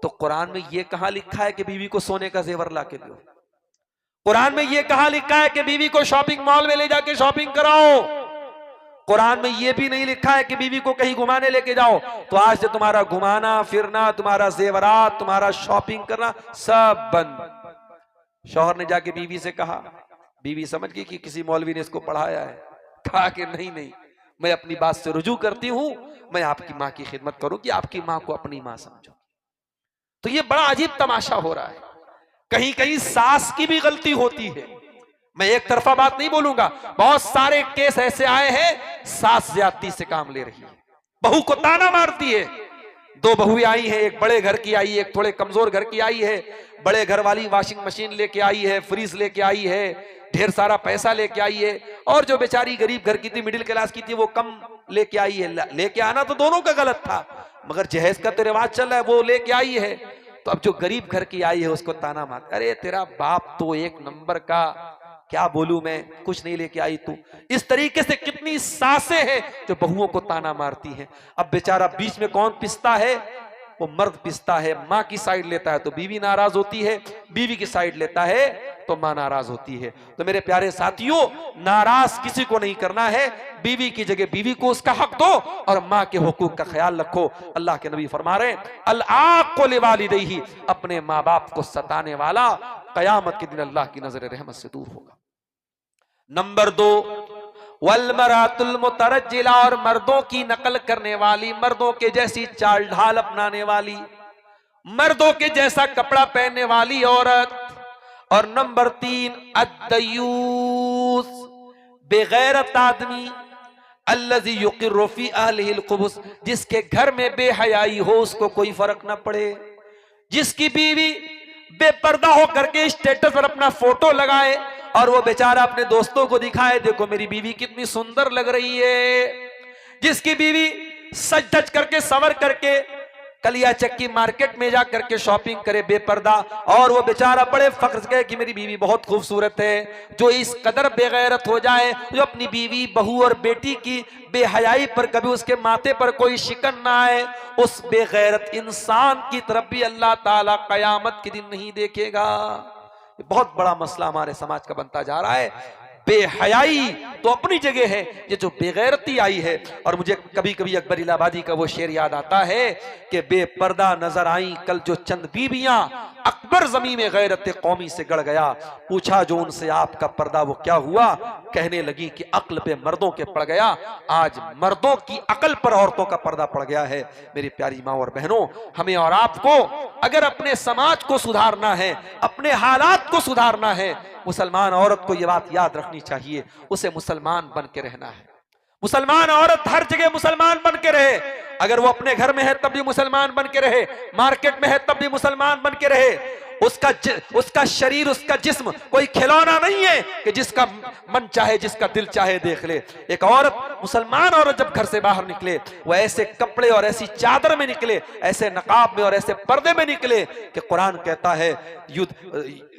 तो कुरान में यह कहां लिखा है कि बीवी को सोने का जेवर ला के दो? कुरान में यह कहां लिखा है कि बीवी को शॉपिंग मॉल में ले जाके शॉपिंग कराओ? कुरान में यह भी नहीं लिखा है कि बीवी को कहीं घुमाने लेके जाओ। तो आज से तुम्हारा घुमाना फिरना, तुम्हारा जेवरात, तुम्हारा शॉपिंग करना सब बंद। शौहर ने जाके बीवी से कहा, बीवी समझ गई कि किसी मौलवी ने इसको पढ़ाया है। कहा कि नहीं नहीं, मैं अपनी बात से रुजू करती हूं, मैं आपकी मां की खिदमत करूंगी, आपकी मां को अपनी मां समझो। तो ये बड़ा अजीब तमाशा हो रहा है। कहीं कहीं सास की भी गलती होती है। मैं एक तरफा बात नहीं बोलूंगा, बहुत सारे केस ऐसे आए हैं सास ज्यादती से काम ले रही है, बहू को ताना मारती है। दो बहुएं आई हैं, एक बड़े घर की आई है, एक थोड़े कमजोर घर की आई है। बड़े घर वाली वॉशिंग मशीन लेके आई है, फ्रिज लेके आई है, ढेर सारा पैसा लेके आई है, और जो बेचारी गरीब घर की थी, मिडिल क्लास की थी, वो कम लेके आई है। लेके आना तो दोनों का गलत था, मगर जहेज का तो रिवाज चल रहा है, वो लेके आई है। तो अब जो गरीब घर की आई है उसको ताना मार, अरे तेरा बाप तो एक नंबर का, क्या बोलूं मैं, कुछ नहीं लेके आई तू। इस तरीके से कितनी सासें हैं जो बहुओं को ताना मारती हैं। अब बेचारा बीच में कौन पिसता है? वो मर्द पिसता है। माँ की साइड लेता है तो बीवी नाराज होती है, बीवी की साइड लेता है तो माँ नाराज होती है। तो मेरे प्यारे साथियों, नाराज किसी को नहीं करना है। बीवी की जगह बीवी को उसका हक दो और माँ के हुकूक का ख्याल रखो। अल्लाह के नबी फरमा रहे हैं, अल आक़ु लिवालिदैहि, अपने माँ बाप को सताने वाला कयामत के दिन अल्लाह की नजर रहमत से दूर होगा। नंबर 2, वल्मरातुल मुतरज्जिला, और मर्दों की नकल करने वाली, मर्दों के जैसी चाल ढाल अपनाने वाली, मर्दों के जैसा कपड़ा पहनने वाली औरत। और नंबर 3, अद्दयूस, बेगैरत आदमी, अल्लज़ी युक़िर्रु फ़ी अहलिहिल ख़ुबुस, जिसके घर में बेहयाई हो उसको कोई फर्क ना पड़े, जिसकी बीवी बेपर्दा होकर के स्टेटस पर अपना फोटो लगाए और वो बेचारा अपने दोस्तों को दिखाए, देखो मेरी बीवी कितनी सुंदर लग रही है, जिसकी बीवी सज धज करके संवर करके कलिया चक्की मार्केट में जा करके शॉपिंग करे बेपर्दा, और वो बेचारा बड़े फख्र से कहे कि मेरी बीवी बहुत खूबसूरत है। जो इस कदर बेगैरत हो जाए, जो अपनी बीवी, बहू और बेटी की बेहयाई पर कभी उसके माथे पर कोई शिकन ना आए, उस बेगैरत इंसान की तरफ भी अल्लाह ताला कयामत के दिन नहीं देखेगा। ये बहुत बड़ा मसला हमारे समाज का बनता जा रहा है। बेहयाई तो अपनी जगह है, ये जो बेगैरती आई है। और मुझे कभी कभी अकबर इलाहाबादी का वो शेर याद आता है कि बेपर्दा नजर आई कल जो चंद बीबियां, अकबर जमीन में गैरत कौमी से गड़ गया। पूछा जो उनसे आपका पर्दा वो क्या हुआ? कहने लगी कि अक्ल पे मर्दों के पड़ गया। आज मर्दों की अकल पर औरतों का पर्दा पड़ गया है। मेरी प्यारी माँ और बहनों, हमें और आपको अगर अपने समाज को सुधारना है, अपने हालात को सुधारना है, मुसलमान औरत को यह बात याद रखनी चाहिए, उसे मुसलमान बन के रहना है। मुसलमान औरत हर जगह मुसलमान बन के रहे। अगर वो अपने घर में है तब भी मुसलमान बन के रहे, मार्केट में है तब भी मुसलमान बन के रहे। उसका शरीर, उसका जिस्म कोई खिलौना नहीं है कि जिसका मन चाहे, जिसका दिल चाहे देख ले। एक औरत, मुसलमान औरत जब घर से बाहर निकले, वो ऐसे कपड़े और ऐसी चादर में निकले, ऐसे नकाब में और ऐसे पर्दे में निकले कि कुरान कहता है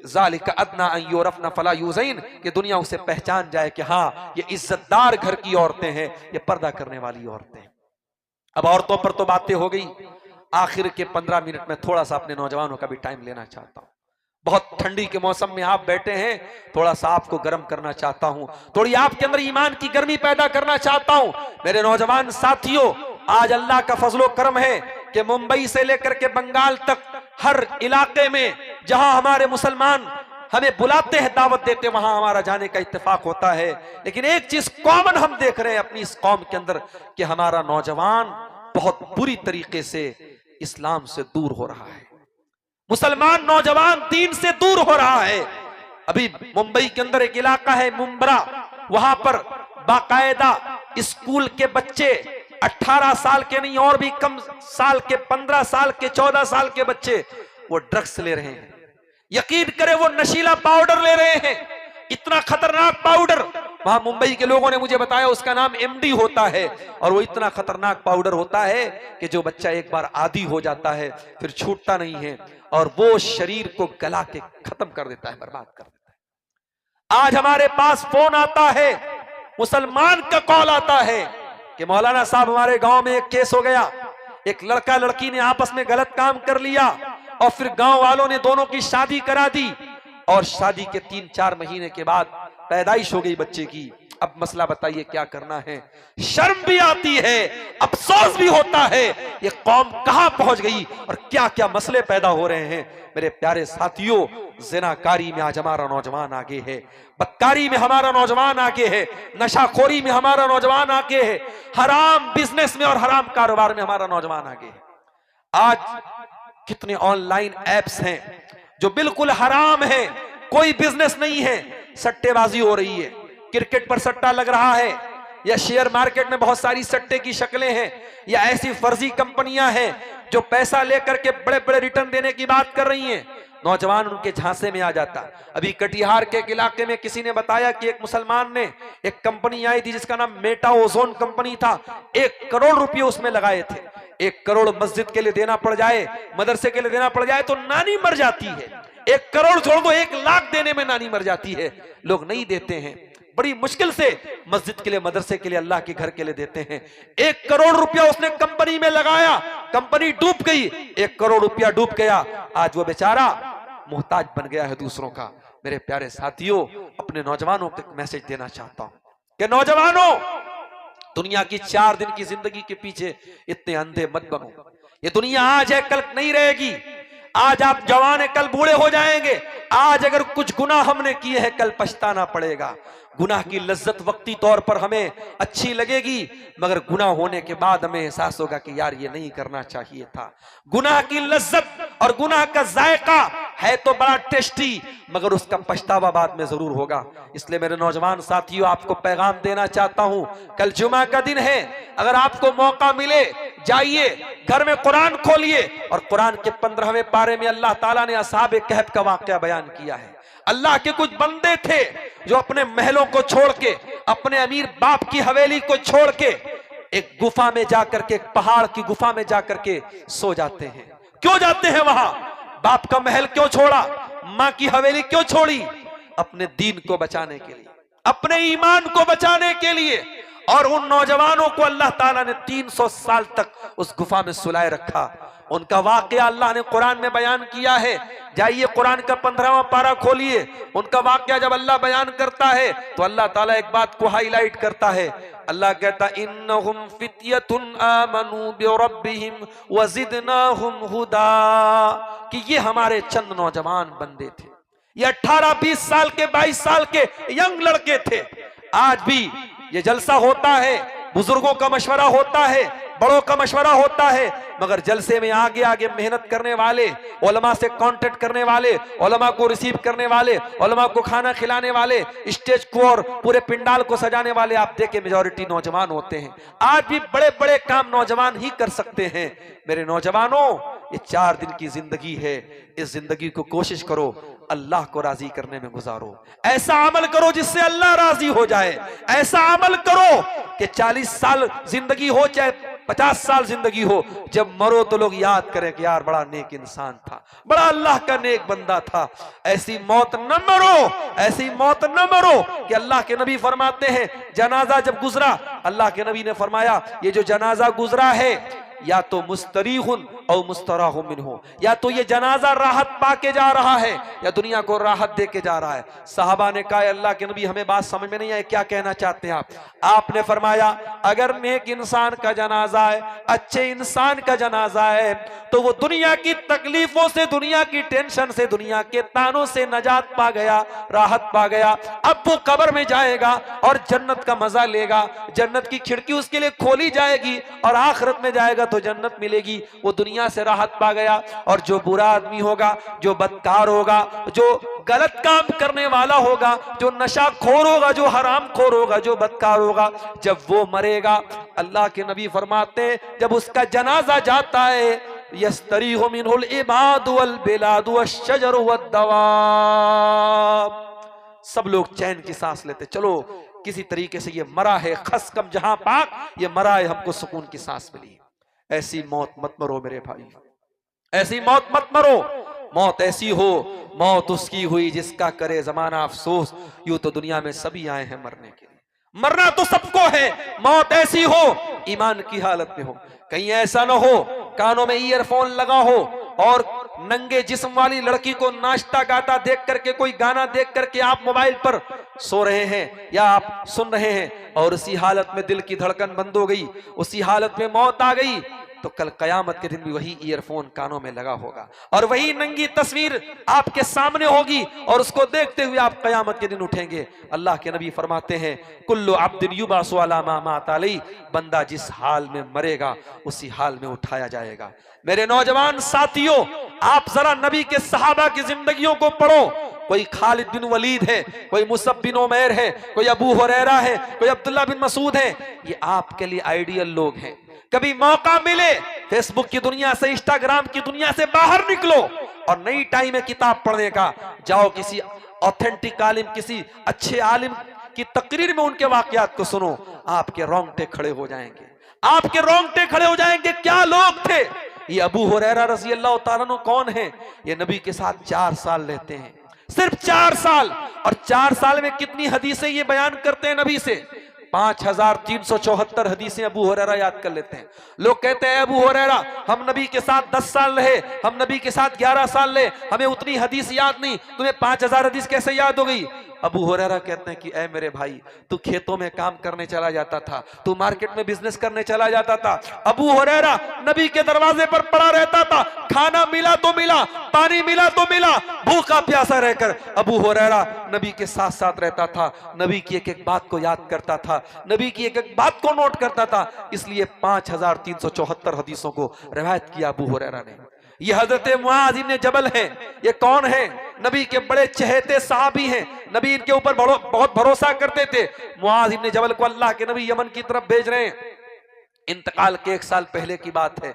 ज़ालिका अदना अन युरफ़ना फला युज़ैन, कि दुनिया उसे पहचान जाए कि हाँ ये इज्जतदार घर की औरतें हैं, ये पर्दा करने वाली औरतें। अब औरतों पर तो बातें हो गई, आखिर के 15 मिनट में थोड़ा सा अपने नौजवानों का भी टाइम लेना चाहता हूं। बहुत ठंडी के मौसम में आप बैठे हैं, थोड़ा सा आपको गर्म करना चाहता हूं, थोड़ी आपके अंदर ईमान की गर्मी पैदा करना चाहता हूं। मेरे नौजवान साथियों, आज अल्लाह का फजलो करम है कि मुंबई से लेकर के बंगाल तक हर इलाके में जहां हमारे मुसलमान हमें बुलाते हैं, दावत देते, वहां हमारा जाने का इत्तेफाक होता है। लेकिन एक चीज कॉमन हम देख रहे हैं अपनी इस कौम के अंदर कि हमारा नौजवान बहुत बुरी तरीके से इस्लाम से दूर हो रहा है। मुसलमान नौजवान दीन से दूर हो रहा है। अभी मुंबई के अंदर एक इलाका है मुंब्रा, वहां पर बाकायदा स्कूल के बच्चे 18 साल के नहीं और भी कम साल के, 15 साल के, 14 साल के बच्चे वो ड्रग्स ले रहे हैं। यकीन करें वो नशीला पाउडर ले रहे हैं, इतना खतरनाक पाउडर। वहां मुंबई के लोगों ने मुझे बताया उसका नाम MD होता है, और वो इतना खतरनाक पाउडर होता है कि जो बच्चा एक बार आदी हो जाता है फिर छूटता नहीं है, और वो शरीर को गला के खत्म कर देता है, बर्बाद कर देता है। आज हमारे पास फोन आता है, मुसलमान का कॉल आता है कि मौलाना साहब हमारे गांव में एक केस हो गया, एक लड़का लड़की ने आपस में गलत काम कर लिया और फिर गांव वालों ने दोनों की शादी करा दी और शादी के 3-4 महीने के बाद पैदाइश हो गई बच्चे की। अब मसला बताइए क्या करना है। शर्म भी आती है, अफसोस भी होता है, ये कौम कहां पहुंच गई और क्या क्या मसले पैदा हो रहे हैं। मेरे प्यारे साथियों, ज़िनाकारी में आज हमारा नौजवान आगे है, बदकारी में हमारा नौजवान आगे है, नशाखोरी में हमारा नौजवान आगे है, हराम बिजनेस में और हराम कारोबार में हमारा नौजवान आगे है। आज कितने ऑनलाइन एप्स हैं जो बिल्कुल हराम है, कोई बिजनेस नहीं है, सट्टेबाजी हो रही है, क्रिकेट पर सट्टा लग रहा है, या शेयर मार्केट में बहुत सारी सट्टे की शक्लें हैं, या ऐसी फर्जी कंपनियां हैं जो पैसा लेकर के बड़े बड़े रिटर्न देने की बात कर रही हैं। नौजवान उनके झांसे में आ जाता। अभी कटिहार के इलाके में किसी ने बताया कि एक मुसलमान ने एक कंपनी आई थी जिसका नाम मेटा ओजोन कंपनी था, 1 करोड़ रुपए उसमें लगाए थे। 1 करोड़ मस्जिद के लिए देना पड़ जाए, मदरसे के लिए देना पड़ जाए तो नानी मर जाती है। 1 करोड़ छोड़ दो, 1 लाख देने में नानी मर जाती है। लोग नहीं देते हैं, बड़ी मुश्किल से मस्जिद के लिए, मदरसे के लिए, अल्लाह के घर के लिए देते हैं। 1 करोड़ रुपया उसने कंपनी में लगाया, कंपनी डूब गई, 1 करोड़ रुपया डूब गया। आज वो बेचारा मोहताज बन गया है दूसरों का। मेरे प्यारे साथियों, अपने नौजवानों को एक मैसेज देना चाहता हूं कि नौजवानों, दुनिया की 4 दिन की जिंदगी के पीछे इतने अंधे मत बनो। ये दुनिया आज है, कल नहीं रहेगी। आज आप जवान है, कल बूढ़े हो जाएंगे। आज अगर कुछ गुनाह हमने किए हैं, कल पछताना पड़ेगा। गुनाह की लज्जत वक्ती तौर पर हमें अच्छी लगेगी, मगर गुनाह होने के बाद हमें एहसास होगा कि यार ये नहीं करना चाहिए था। गुनाह की लज्जत और गुनाह का जायका है तो बड़ा टेस्टी, मगर उसका पछतावा बाद में जरूर होगा। इसलिए मेरे नौजवान साथियों, आपको पैगाम देना चाहता हूं, कल जुमा का दिन है, अगर आपको मौका मिले जाइए, घर में कुरान खोलिए और कुरान के 15वें पारे में अल्लाह ताला ने असहाब कहफ का वाकया बयान किया है। अल्लाह के कुछ बंदे थे जो अपने महलों को छोड़ के, अपने अमीर बाप की हवेली को छोड़ के एक गुफा में जाकर के, एक पहाड़ की गुफा में जाकर के सो जाते हैं। क्यों जाते हैं वहां? बाप का महल क्यों छोड़ा, मां की हवेली क्यों छोड़ी? अपने दीन को बचाने के लिए, अपने ईमान को बचाने के लिए। और उन नौजवानों को अल्लाह ताला ने 300 साल तक उस गुफा में सुलाए रखा। उनका वाकया अल्लाह ने कुरान में बयान किया है। जाइए कुरान का 15वां पारा खोलिए, उनका वाकया जब अल्लाह बयान करता है तो अल्लाह ताला एक बात को हाईलाइट करता है। अल्लाह कहता है, इन्नहुम फित्यतुन आमनू बिरब्बिहिम वज़िदनाहुम हुदा, कि ये हमारे चंद नौजवान बंदे थे। ये 18-20 साल के, 22 साल के यंग लड़के थे। आज भी ये जलसा होता है, बुजुर्गों का मशवरा होता है, बड़ों का मशवरा होता है, मगर जलसे में आगे आगे मेहनत करने वाले, उलमा से कांटेक्ट करने वाले, उलमा को रिसीव करने वाले, उलमा को खाना खिलाने वाले, स्टेज को और पूरे पिंडाल को सजाने वाले, आप देखें मेजॉरिटी नौजवान होते हैं। आज भी बड़े बड़े काम नौजवान ही कर सकते हैं। मेरे नौजवानों, ये 4 दिन की जिंदगी है, इस जिंदगी को कोशिश करो अल्लाह को राजी करने में गुजारो। ऐसा अमल करो जिससे अल्लाह राजी हो जाए। ऐसा अमल करो कि 40 साल जिंदगी हो, चाहे 50 साल जिंदगी हो, जब मरो तो लोग याद करें कि यार बड़ा नेक इंसान था, बड़ा अल्लाह का नेक बंदा था। ऐसी मौत न मरो, ऐसी मौत न मरो कि अल्लाह के नबी फरमाते हैं, जनाजा जब गुजरा, अल्लाह के नबी ने फरमाया, ये जो जनाजा गुजरा है या तो मुस्तरीहुन और मुस्तराहुम मिन्हु, या तो ये जनाजा राहत पाके जा रहा है या दुनिया को राहत दे के जा रहा है। साहबा ने कहा, अल्लाह के नबी हमें बात समझ में नहीं आई, क्या कहना चाहते हैं आप? आपने फरमाया, अगर नेक इंसान का जनाजा है, अच्छे इंसान का जनाजा है, तो वो दुनिया की तकलीफों से, दुनिया की टेंशन से, दुनिया के तानों से नजात पा गया, राहत पा गया। अब वो कब्र में जाएगा और जन्नत का मजा लेगा, जन्नत की खिड़की उसके लिए खोली जाएगी और आखिरत में जाएगा तो जन्नत मिलेगी। वो दुनिया से राहत पा गया। और जो बुरा आदमी होगा, जो बदकार होगा, जो गलत काम करने वाला होगा, जो नशाखोर होगा, जो हरामखोर होगा, जो बदकार होगा, जब वो मरेगा, अल्लाह के नबी फरमाते हैं, जब उसका जनाजा जाता है, यस्तरीहु मिनहुल इबादु वल बिलादु वश्शजरु वद्दवाब, सब लोग चैन की सांस लेते, चलो किसी तरीके से ये मरा है, खस कम जहां पाक, ये मरा है, हमको सुकून की सांस मिली। ऐसी मौत मत मरो मेरे भाई, ऐसी मौत मत मरो। मौत ऐसी हो, मौत उसकी हुई जिसका करे जमाना अफसोस। यूं तो दुनिया में सभी आए हैं मरने के लिए, मरना तो सबको है। मौत ऐसी हो ईमान की हालत में हो। कहीं ऐसा ना हो कानों में ईयरफोन लगा हो और नंगे जिस्म वाली लड़की को नाचता गाता देख करके, कोई गाना देख करके आप मोबाइल पर सो रहे हैं या आप सुन रहे हैं और उसी हालत में दिल की धड़कन बंद हो गई, उसी हालत में मौत आ गई, तो कल कयामत के दिन भी वही ईयरफोन कानों में लगा होगा और वही नंगी तस्वीर आपके सामने होगी और उसको देखते हुए आप कयामत के दिन उठेंगे। अल्लाह के नबी फरमाते हैं, कुल्लु अब्दिन युबासु अला मा मात अलैहि, बंदा जिस हाल में मरेगा उसी हाल में उठाया जाएगा। मेरे नौजवान साथियों, आप जरा नबी के सहाबा की जिंदगियों को पढ़ो। कोई खालिद बिन वलीद है, कोई मुसअब बिन उमैर है, कोई अबू हुरैरा है, कोई अब्दुल्ला बिन मसूद है। ये आपके लिए आइडियल लोग हैं। कभी मौका मिले फेसबुक की दुनिया से, इंस्टाग्राम की दुनिया से बाहर निकलो और नई टाइम है किताब पढ़ने का, जाओ किसी ऑथेंटिक आलिम, किसी अच्छे आलिम की तकरीर में उनके वाकयात को सुनो, आपके रोंगटे खड़े हो जाएंगे, आपके रोंगटे खड़े हो जाएंगे। क्या लोग थे ये। अबू हुरैरा रज़ी अल्लाह तआला अन्हु कौन है? ये नबी के साथ 4 साल रहते हैं, सिर्फ 4 साल, और 4 साल में कितनी हदीसें ये बयान करते हैं नबी से? 5374 हदीसें अबू हुरैरा याद कर लेते हैं। लोग कहते हैं अबू हुरैरा हम नबी के साथ 10 साल रहे, हम नबी के साथ 11 साल रहे, हमें उतनी हदीस याद नहीं, तुम्हें 5000 हदीस कैसे याद हो गई? अबू हुरैरा कहते हैं कि ऐ मेरे भाई, तू खेतों में काम करने चला जाता था, तू मार्केट में बिजनेस करने चला जाता था। अबू हुरैरा नबी के दरवाजे पर पड़ा रहता था, खाना मिला तो मिला, पानी मिला तो मिला, भूखा प्यासा रहकर अबू हुरैरा नबी के साथ साथ रहता था, नबी की एक एक बात को याद करता था, नबी की एक एक बात को नोट करता था। इसलिए 5374 हदीसों को रिवायत किया अबू हुरैरा ने। ये हजरत मुआज इब्न जबल हैं। ये कौन है? नबी के बड़े चहेते सहाबी हैं, नबी इनके ऊपर बहुत भरोसा करते थे। मुआज इब्न जबल को अल्लाह के नबी यमन की तरफ भेज रहे हैं, इंतकाल के 1 साल पहले की बात है।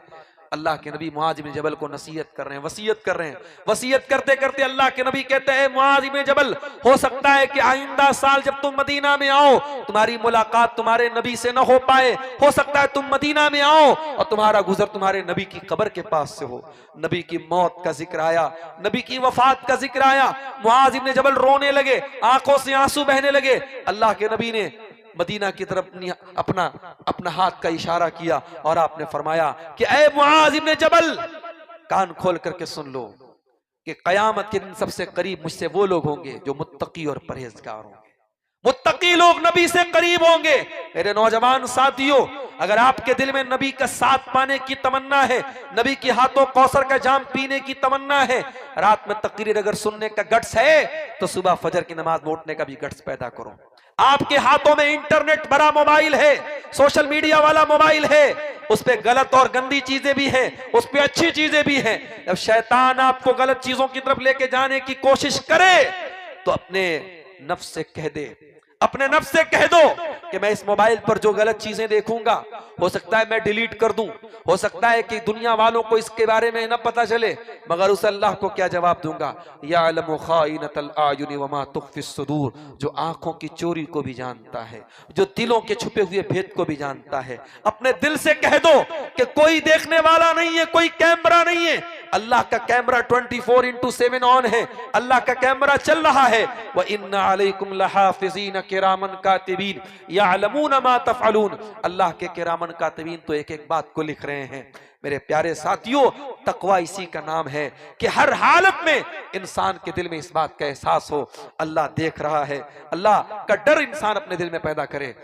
अल्लाह के नबी मुआज इब्न जबल को नसीहत कर रहे हैं, वसीयत कर रहे हैं। वसीयत करते करते अल्लाह के नबी कहते हैं, मुआज इब्न जबल, हो सकता है कि आइंदा साल जब तुम मदीना में आओ तुम्हारी मुलाकात तुम्हारे नबी से न हो पाए, हो सकता है तुम मदीना में आओ और तुम्हारा गुजर तुम्हारे नबी की कब्र के पास से हो। नबी की मौत का जिक्र आया, नबी की वफात का जिक्र आया, मुआज इब्न जबल रोने लगे, आंखों से आंसू बहने लगे। अल्लाह के नबी ने मदीना की तरफ अपना हाथ का इशारा किया और आपने फरमाया कि ऐ मुआज इब्न जबल, कान खोल करके सुन लो कि कयामत के दिन सबसे करीब मुझसे वो लोग होंगे जो मुत्तकी और परहेजगार होंगे। मुत्तकी लोग नबी से करीब होंगे। मेरे नौजवान साथियों, अगर आपके दिल में नबी का साथ पाने की तमन्ना है, नबी के हाथों कौसर का जाम पीने की तमन्ना है, रात में तकरीर अगर सुनने का गट्स है, तो सुबह फजर की नमाज में उठने का भी गट्स पैदा करो। आपके हाथों में इंटरनेट भरा मोबाइल है, सोशल मीडिया वाला मोबाइल है, उस पे गलत और गंदी चीजें भी हैं, उस पे अच्छी चीजें भी हैं। जब शैतान आपको गलत चीजों की तरफ लेके जाने की कोशिश करे तो अपने नफ्स से कह दे, अपने नफ्स से कह दो कि मैं इस मोबाइल पर जो गलत चीजें देखूंगा हो सकता है मैं डिलीट कर दूं, हो सकता है कि दुनिया वालों को इसके बारे में न पता चले, मगर उस अल्लाह को क्या जवाब दूंगा? याअलमु खाइनतल आयुनि वमा तुख्फिस सुदूर, जो आंखों की चोरी को भी जानता है, जो दिलों के छुपे हुए भेद को भी जानता है। अपने दिल से कह दो कि कोई देखने वाला नहीं है, कोई कैमरा नहीं है, अल्लाह का कैमरा 24/7 ऑन है, अल्लाह का कैमरा चल रहा है। व इन्ना अलैकुम लहाफिज़ीन किरामन कातिबीन यअलमून मा तफ़अलून, अल्लाह के किरामन कातिबीन तो एक एक बात को लिख रहे हैं। मेरे प्यारे साथियों, तकवा इसी का नाम है कि हर हालत में इंसान के दिल में इस बात का एहसास हो, अल्लाह देख रहा है, अल्लाह का डर इंसान अपने दिल में पैदा करे।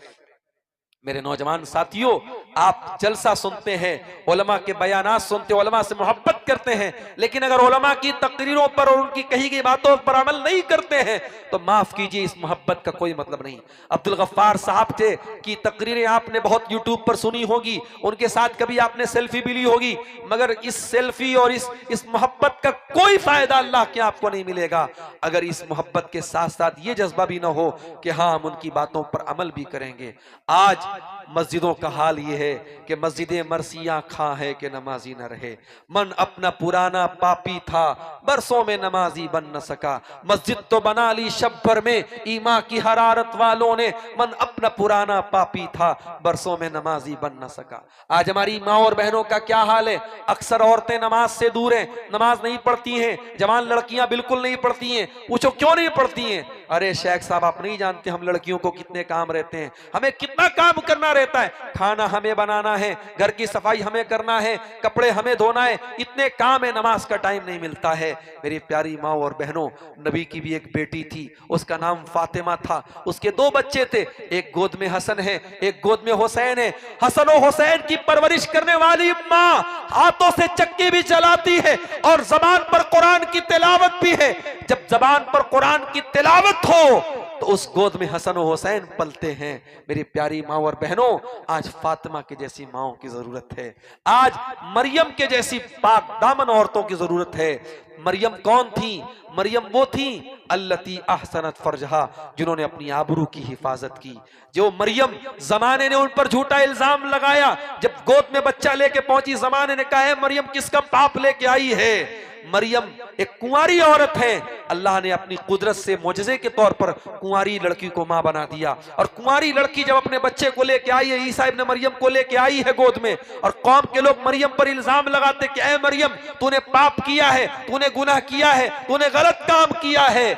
मेरे नौजवान साथियों, आप जलसा सुनते हैं, उलमा के बयानात सुनते हैं, उलमा से मोहब्बत करते हैं, लेकिन अगर उलमा की तकरीरों पर और उनकी कही गई बातों पर अमल नहीं करते हैं तो माफ कीजिए, इस मोहब्बत का कोई मतलब नहीं। अब्दुल गफ्फार साहब थे की तकरीरें आपने बहुत यूट्यूब पर सुनी होगी, उनके साथ कभी आपने सेल्फी भी ली होगी, मगर इस सेल्फी और इस मोहब्बत का कोई फायदा अल्लाह के आपको नहीं मिलेगा अगर इस मोहब्बत के साथ साथ ये जज्बा भी ना हो कि हाँ हम उनकी बातों पर अमल भी करेंगे। आज मस्जिदों का हाल ये है कि मस्जिदें मरसियां खां है कि नमाजी न रहे। मन अपना पुराना पापी था, बरसों में नमाजी बन न सका। मस्जिद तो बना ली शब भर में ईमा की हरारत वालों ने, मन अपना पुराना पापी था, बरसों में नमाजी बन न सका। आज हमारी माँ और बहनों का क्या हाल है? अक्सर औरतें नमाज से दूर हैं, नमाज नहीं पढ़ती हैं, जवान लड़कियां बिल्कुल नहीं पढ़ती हैं। पूछो क्यों नहीं पढ़ती हैं? अरे शेख साहब आप नहीं जानते हम लड़कियों को कितने काम रहते हैं, हमें कितना काम करना रहता है, खाना हमें बनाना है, घर की सफाई हमें करना है, कपड़े हमें धोना है, इतने काम है, नमाज का टाइम नहीं मिलता है। मेरी प्यारी माँ और बहनों, नबी की भी एक बेटी थी, उसका नाम फातिमा था, उसके 2 बच्चे थे, एक गोद में हसन है, एक गोद में हुसैन है। हसन और हुसैन की परवरिश करने वाली माँ हाथों से चक्की भी चलाती है और जबान पर कुरान की तिलावत भी है। जब जबान पर कुरान की तिलावत हो तो उस गोद में हसन और हुसैन पलते हैं। मेरी प्यारी माँ और बहनों, आज फातिमा के जैसी माओं की जरूरत है, आज मरियम के जैसी पाक दामन औरतों की जरूरत है। मरियम कौन थी? मरियम वो थी अल्लती अहसनत फरजहा, जिन्होंने अपनी आबरू की हिफाजत की। जो मरियम, जमाने ने उन पर झूठा इल्जाम लगाया, जब गोद में बच्चा लेके पहुंची, जमाने ने कहा है मरियम किसका पाप लेके आई है। मरियम एक कुंवारी औरत है, अल्लाह ने अपनी कुदरत से मोजज़े के तौर पर कुंवारी लड़की को मां बना दिया। और कुंवारी लड़की जब अपने बच्चे को लेके आई है, ईसा इब्न मरियम को लेके आई है गोद में, और कौम के लोग मरियम पर इल्जाम लगाते कि ऐ मरियम, तूने पाप किया है, तूने गुनाह किया है, तूने गलत काम किया है।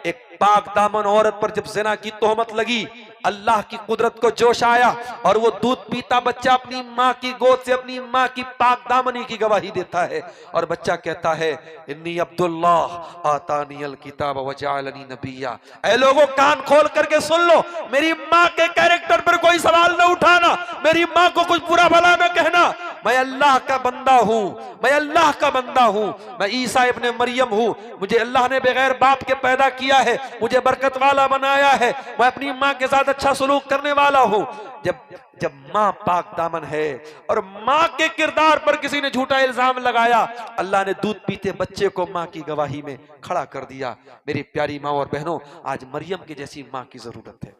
एक पाक दामन औरत पर जब ज़िना की तोहमत लगी, अल्लाह की कुदरत को जोश आया और वो दूध पीता बच्चा अपनी माँ की गोद से अपनी माँ की पाक दामनी की गवाही देता है, और बच्चा कहता है इन्नी अब्दुल्लाह आतानियल किताब वजअलनी नबिय्या। ऐ लोगों, कान खोल करके सुन लो, मेरी माँ के कैरेक्टर पर कोई सवाल न उठाना, मेरी माँ को कुछ बुरा भला न कहना। मैं अल्लाह का बंदा हूँ, मैं अल्लाह का बंदा हूँ, मैं ईसा इब्ने मरियम हूँ, मुझे अल्लाह ने बगैर बाप के पैदा किया है, मुझे बरकत वाला बनाया है, मैं अपनी माँ के साथ अच्छा सलूक करने वाला हूँ। जब माँ पाक दामन है और माँ के किरदार पर किसी ने झूठा इल्जाम लगाया, अल्लाह ने दूध पीते बच्चे को माँ की गवाही में खड़ा कर दिया। मेरी प्यारी माँ और बहनों, आज मरियम की जैसी माँ की जरूरत है,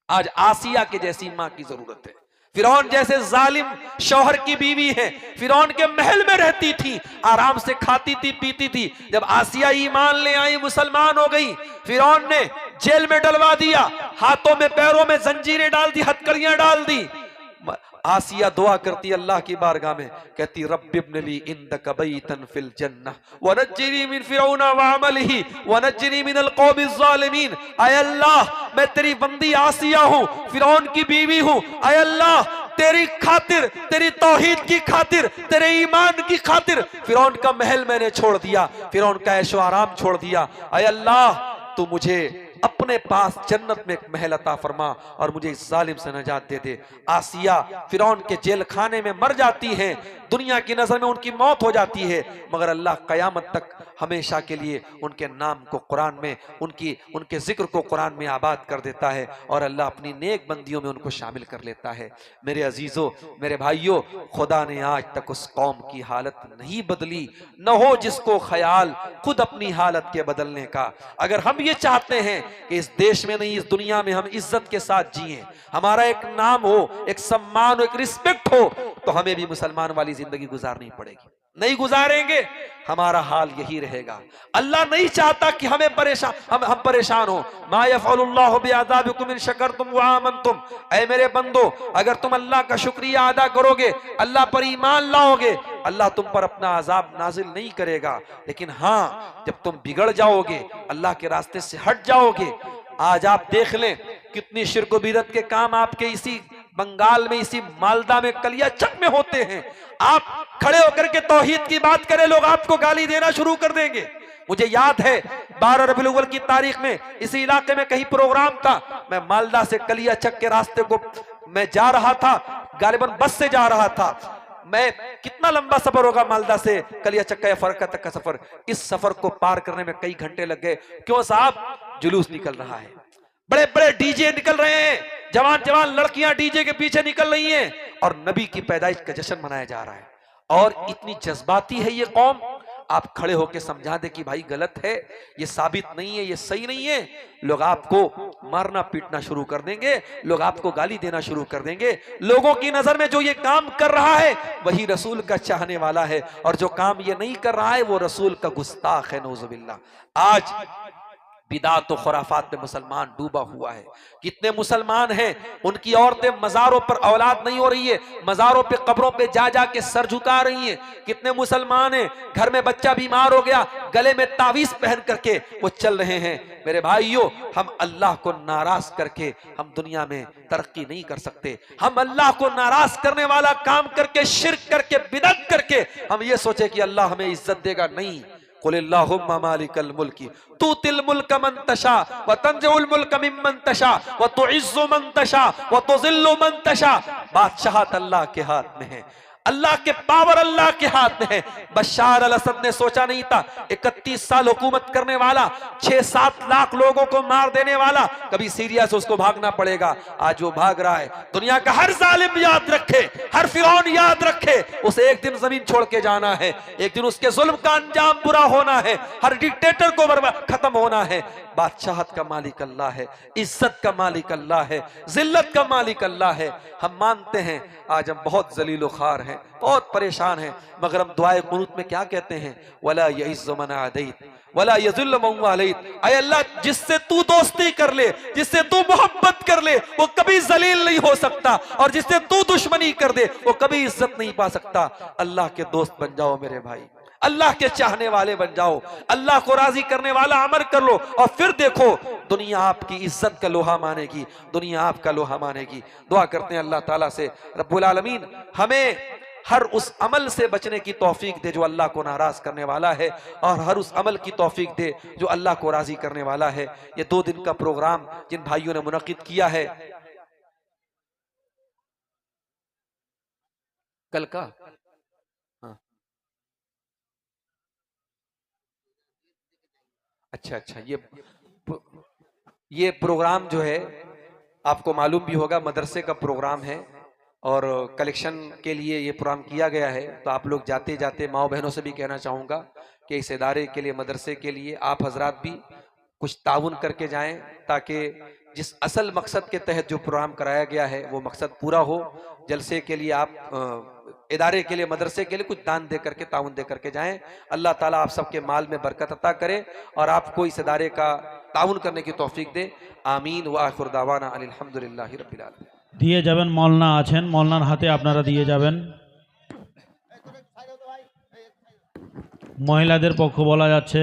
आज आसिया की जैसी माँ की जरूरत है। फिरौन जैसे जालिम शौहर की बीवी है, फिरौन के महल में रहती थी, आराम से खाती थी पीती थी। जब आसिया ईमान ले आई, मुसलमान हो गई, फिरौन ने जेल में डलवा दिया, हाथों में पैरों में जंजीरें डाल दी, हथकड़ियां डाल दी। आसिया दुआ करती अल्लाह की बारगाह में, कहती रब्बि इब्न ली इंदक बैतन फिल जन्नह वनज्जिनी मिन फिरौन व अमलिही वनज्जिनी मिनल कौमिज़ ज़ालिमीन। आय अल्लाह, मैं तेरी बंदी आसिया हूँ, फिरौन की बीवी हूँ। आय अल्लाह, तेरी खातिर, तेरी तौहीद की खातिर, तेरे ईमान की खातिर फिरौन का महल मैंने छोड़ दिया, फिरौन का ऐशो आराम छोड़ दिया। आय अल्लाह, तू मुझे अपने पास जन्नत में एक महल अता फरमा और मुझे इस जालिम से नजात दे दे। आसिया फिरौन के जेल खाने में मर जाती हैं, दुनिया की नजर में उनकी मौत हो जाती है, मगर अल्लाह कयामत तक हमेशा के लिए उनके नाम को कुरान में, उनके जिक्र को कुरान में आबाद कर देता है और अल्लाह अपनी नेक बंदियों में उनको शामिल कर लेता है। मेरे अजीजों, मेरे भाइयों, खुदा ने आज तक उस कौम की हालत नहीं बदली, न हो जिसको ख्याल खुद अपनी हालत के बदलने का। अगर हम ये चाहते हैं कि इस देश में नहीं, इस दुनिया में हम इज्जत के साथ जिए, हमारा एक नाम हो, एक सम्मान हो, एक रिस्पेक्ट हो, तो हमें भी मुसलमान वाली जिंदगी गुजारनी पड़ेगी। नहीं गुजारेंगे, हमारा हाल यही रहेगा। अल्लाह नहीं चाहता कि हम परेशान हो। मा यफ़अलुल्लाहु बिअज़ाबिकुम इन शकरतुम व आमनतुम। ऐ मेरे बंदो, अगर तुम अल्लाह का शुक्रिया अदा करोगे, अल्लाह पर ईमान लाओगे, अल्लाह तुम पर अपना अजाब नाजिल नहीं करेगा। लेकिन हाँ, जब तुम बिगड़ जाओगे, अल्लाह के रास्ते से हट जाओगे, आज आप देख लें कितनी शिर्क बिदअत के काम आपके इसी बंगाल में, इसी मालदा में, कलियाचक में होते हैं। आप खड़े होकर के तौहीद की बात करें, लोग आपको गाली देना शुरू कर देंगे। मुझे याद है 12 रबीउल अव्वल की तारीख में इसी इलाके में कहीं प्रोग्राम था, मैं मालदा से कलियाचक के रास्ते को मैं जा रहा था, गालिबन बस से जा रहा था। मैं, कितना लंबा सफर होगा मालदा से कलियाचक का या फरक्का तक का सफर, इस सफर को पार करने में कई घंटे लग गए। क्यों साहब? जुलूस निकल रहा है, बड़े बड़े डीजे निकल रहे हैं, जवान जवान लड़कियां डीजे के पीछे निकल रही हैं और नबी की पैदाइश का जश्न मनाया जा रहा है। और इतनी जज्बाती है ये कौम, आप खड़े होकर समझा दे कि भाई गलत है, ये साबित नहीं है, ये सही नहीं है, लोग आपको मारना पीटना शुरू कर देंगे, लोग आपको गाली देना शुरू कर देंगे। लोगों की नजर में जो ये काम कर रहा है वही रसूल का चाहने वाला है, और जो काम ये नहीं कर रहा है वो रसूल का गुस्ताख है, नौजुबिल्लाह। आज बिदात और खुराफात में मुसलमान डूबा हुआ है। कितने मुसलमान हैं उनकी औरतें मज़ारों पर औलाद नहीं हो रही है, मज़ारों पे कब्रों पे जा जा के सर झुका रही हैं। कितने मुसलमान हैं घर में बच्चा बीमार हो गया, गले में तावीज पहन करके वो चल रहे हैं। मेरे भाइयों, हम अल्लाह को नाराज करके हम दुनिया में तरक्की नहीं कर सकते। हम अल्लाह को नाराज करने वाला काम करके, शिर्क करके, बिदअत करके हम ये सोचे कि अल्लाह हमें इज्जत देगा, नहीं। कुलिल्लाहुम्मा मालिकल मुल्की तूतिल मुल्क मन तशा व तंज़िउल मुल्क मिम्मन तशा व तुइज़्ज़ु मन तशा व तुज़िल्लु मन तशा। बादशाहत अल्लाह के हाथ में है, अल्लाह के पावर अल्लाह के हाथ में है। बशार अल असद ने सोचा नहीं था, 31 साल हुकूमत करने वाला, 6-7 लाख लोगों को मार देने वाला, कभी सीरिया से उसको भागना पड़ेगा। आज वो भाग रहा है। दुनिया का हर जालिम याद रखे, हर फिरौन याद रखे, उसे एक दिन जमीन छोड़ के जाना है, एक दिन उसके जुल्म का अंजाम बुरा होना है, हर डिक्टेटर को खत्म होना है। बादशाहत का मालिक अल्लाह है, इज्जत का मालिक अल्लाह है, जिल्लत का मालिक अल्लाह है। हम मानते हैं आज हम बहुत जलीलो खार हैं, बहुत परेशान हैं, मगर हम दुआए कुनूत में क्या कहते हैं? वला यइज़्ज़ु मन आदैत वला यज़िल्लु मन वालैत। ऐ अल्लाह, जिससे तू दोस्ती कर ले, जिससे तू मोहब्बत कर ले, वो कभी जलील नहीं हो सकता, और जिससे तू दुश्मनी कर दे वो कभी इज्जत नहीं पा सकता। अल्लाह के दोस्त बन जाओ मेरे भाई, अल्लाह के चाहने वाले बन जाओ, अल्लाह को राजी करने वाला अमल कर लो, और फिर देखो दुनिया आपकी इज्जत का लोहा मानेगी, दुनिया आपका लोहा मानेगी। दुआ करते हैं अल्लाह ताला से रब्बुल आलमीन हमें हर उस अमल से बचने की तौफीक दे जो अल्लाह को नाराज करने वाला है, और हर उस अमल की तौफीक दे जो अल्लाह को राजी करने वाला है। ये 2 दिन का प्रोग्राम जिन भाइयों ने मुनक्किद किया है, कल का, हाँ, अच्छा, ये प्रोग्राम जो है आपको मालूम भी होगा, मदरसे का प्रोग्राम है, और कलेक्शन के लिए ये प्रोग्राम किया गया है। तो आप लोग जाते जाते माओ बहनों से भी कहना चाहूँगा कि इस इदारे के लिए, मदरसे के लिए आप हजरात भी कुछ ताउन करके जाएं, ताकि जिस असल मकसद के तहत जो प्रोग्राम कराया गया है वो मकसद पूरा हो। जलसे के लिए आप इदारे के लिए, मदरसे के लिए कुछ दान दे करके, ताउन दे करके जाएं। अल्लाह ताला आप सबके माल में बरकत अता करे और आपको इस इदारे का ताउन करने की तौफीक दे। आमीन व आखिर दावाना अनिल हम्दुलिल्लाहि रब्बिल आलमीन। দিয়ে যাবেন, মौलाना আছেন, মौलाনার হাতে আপনারা দিয়ে যাবেন। মহিলাদের পক্ষ বলা যাচ্ছে।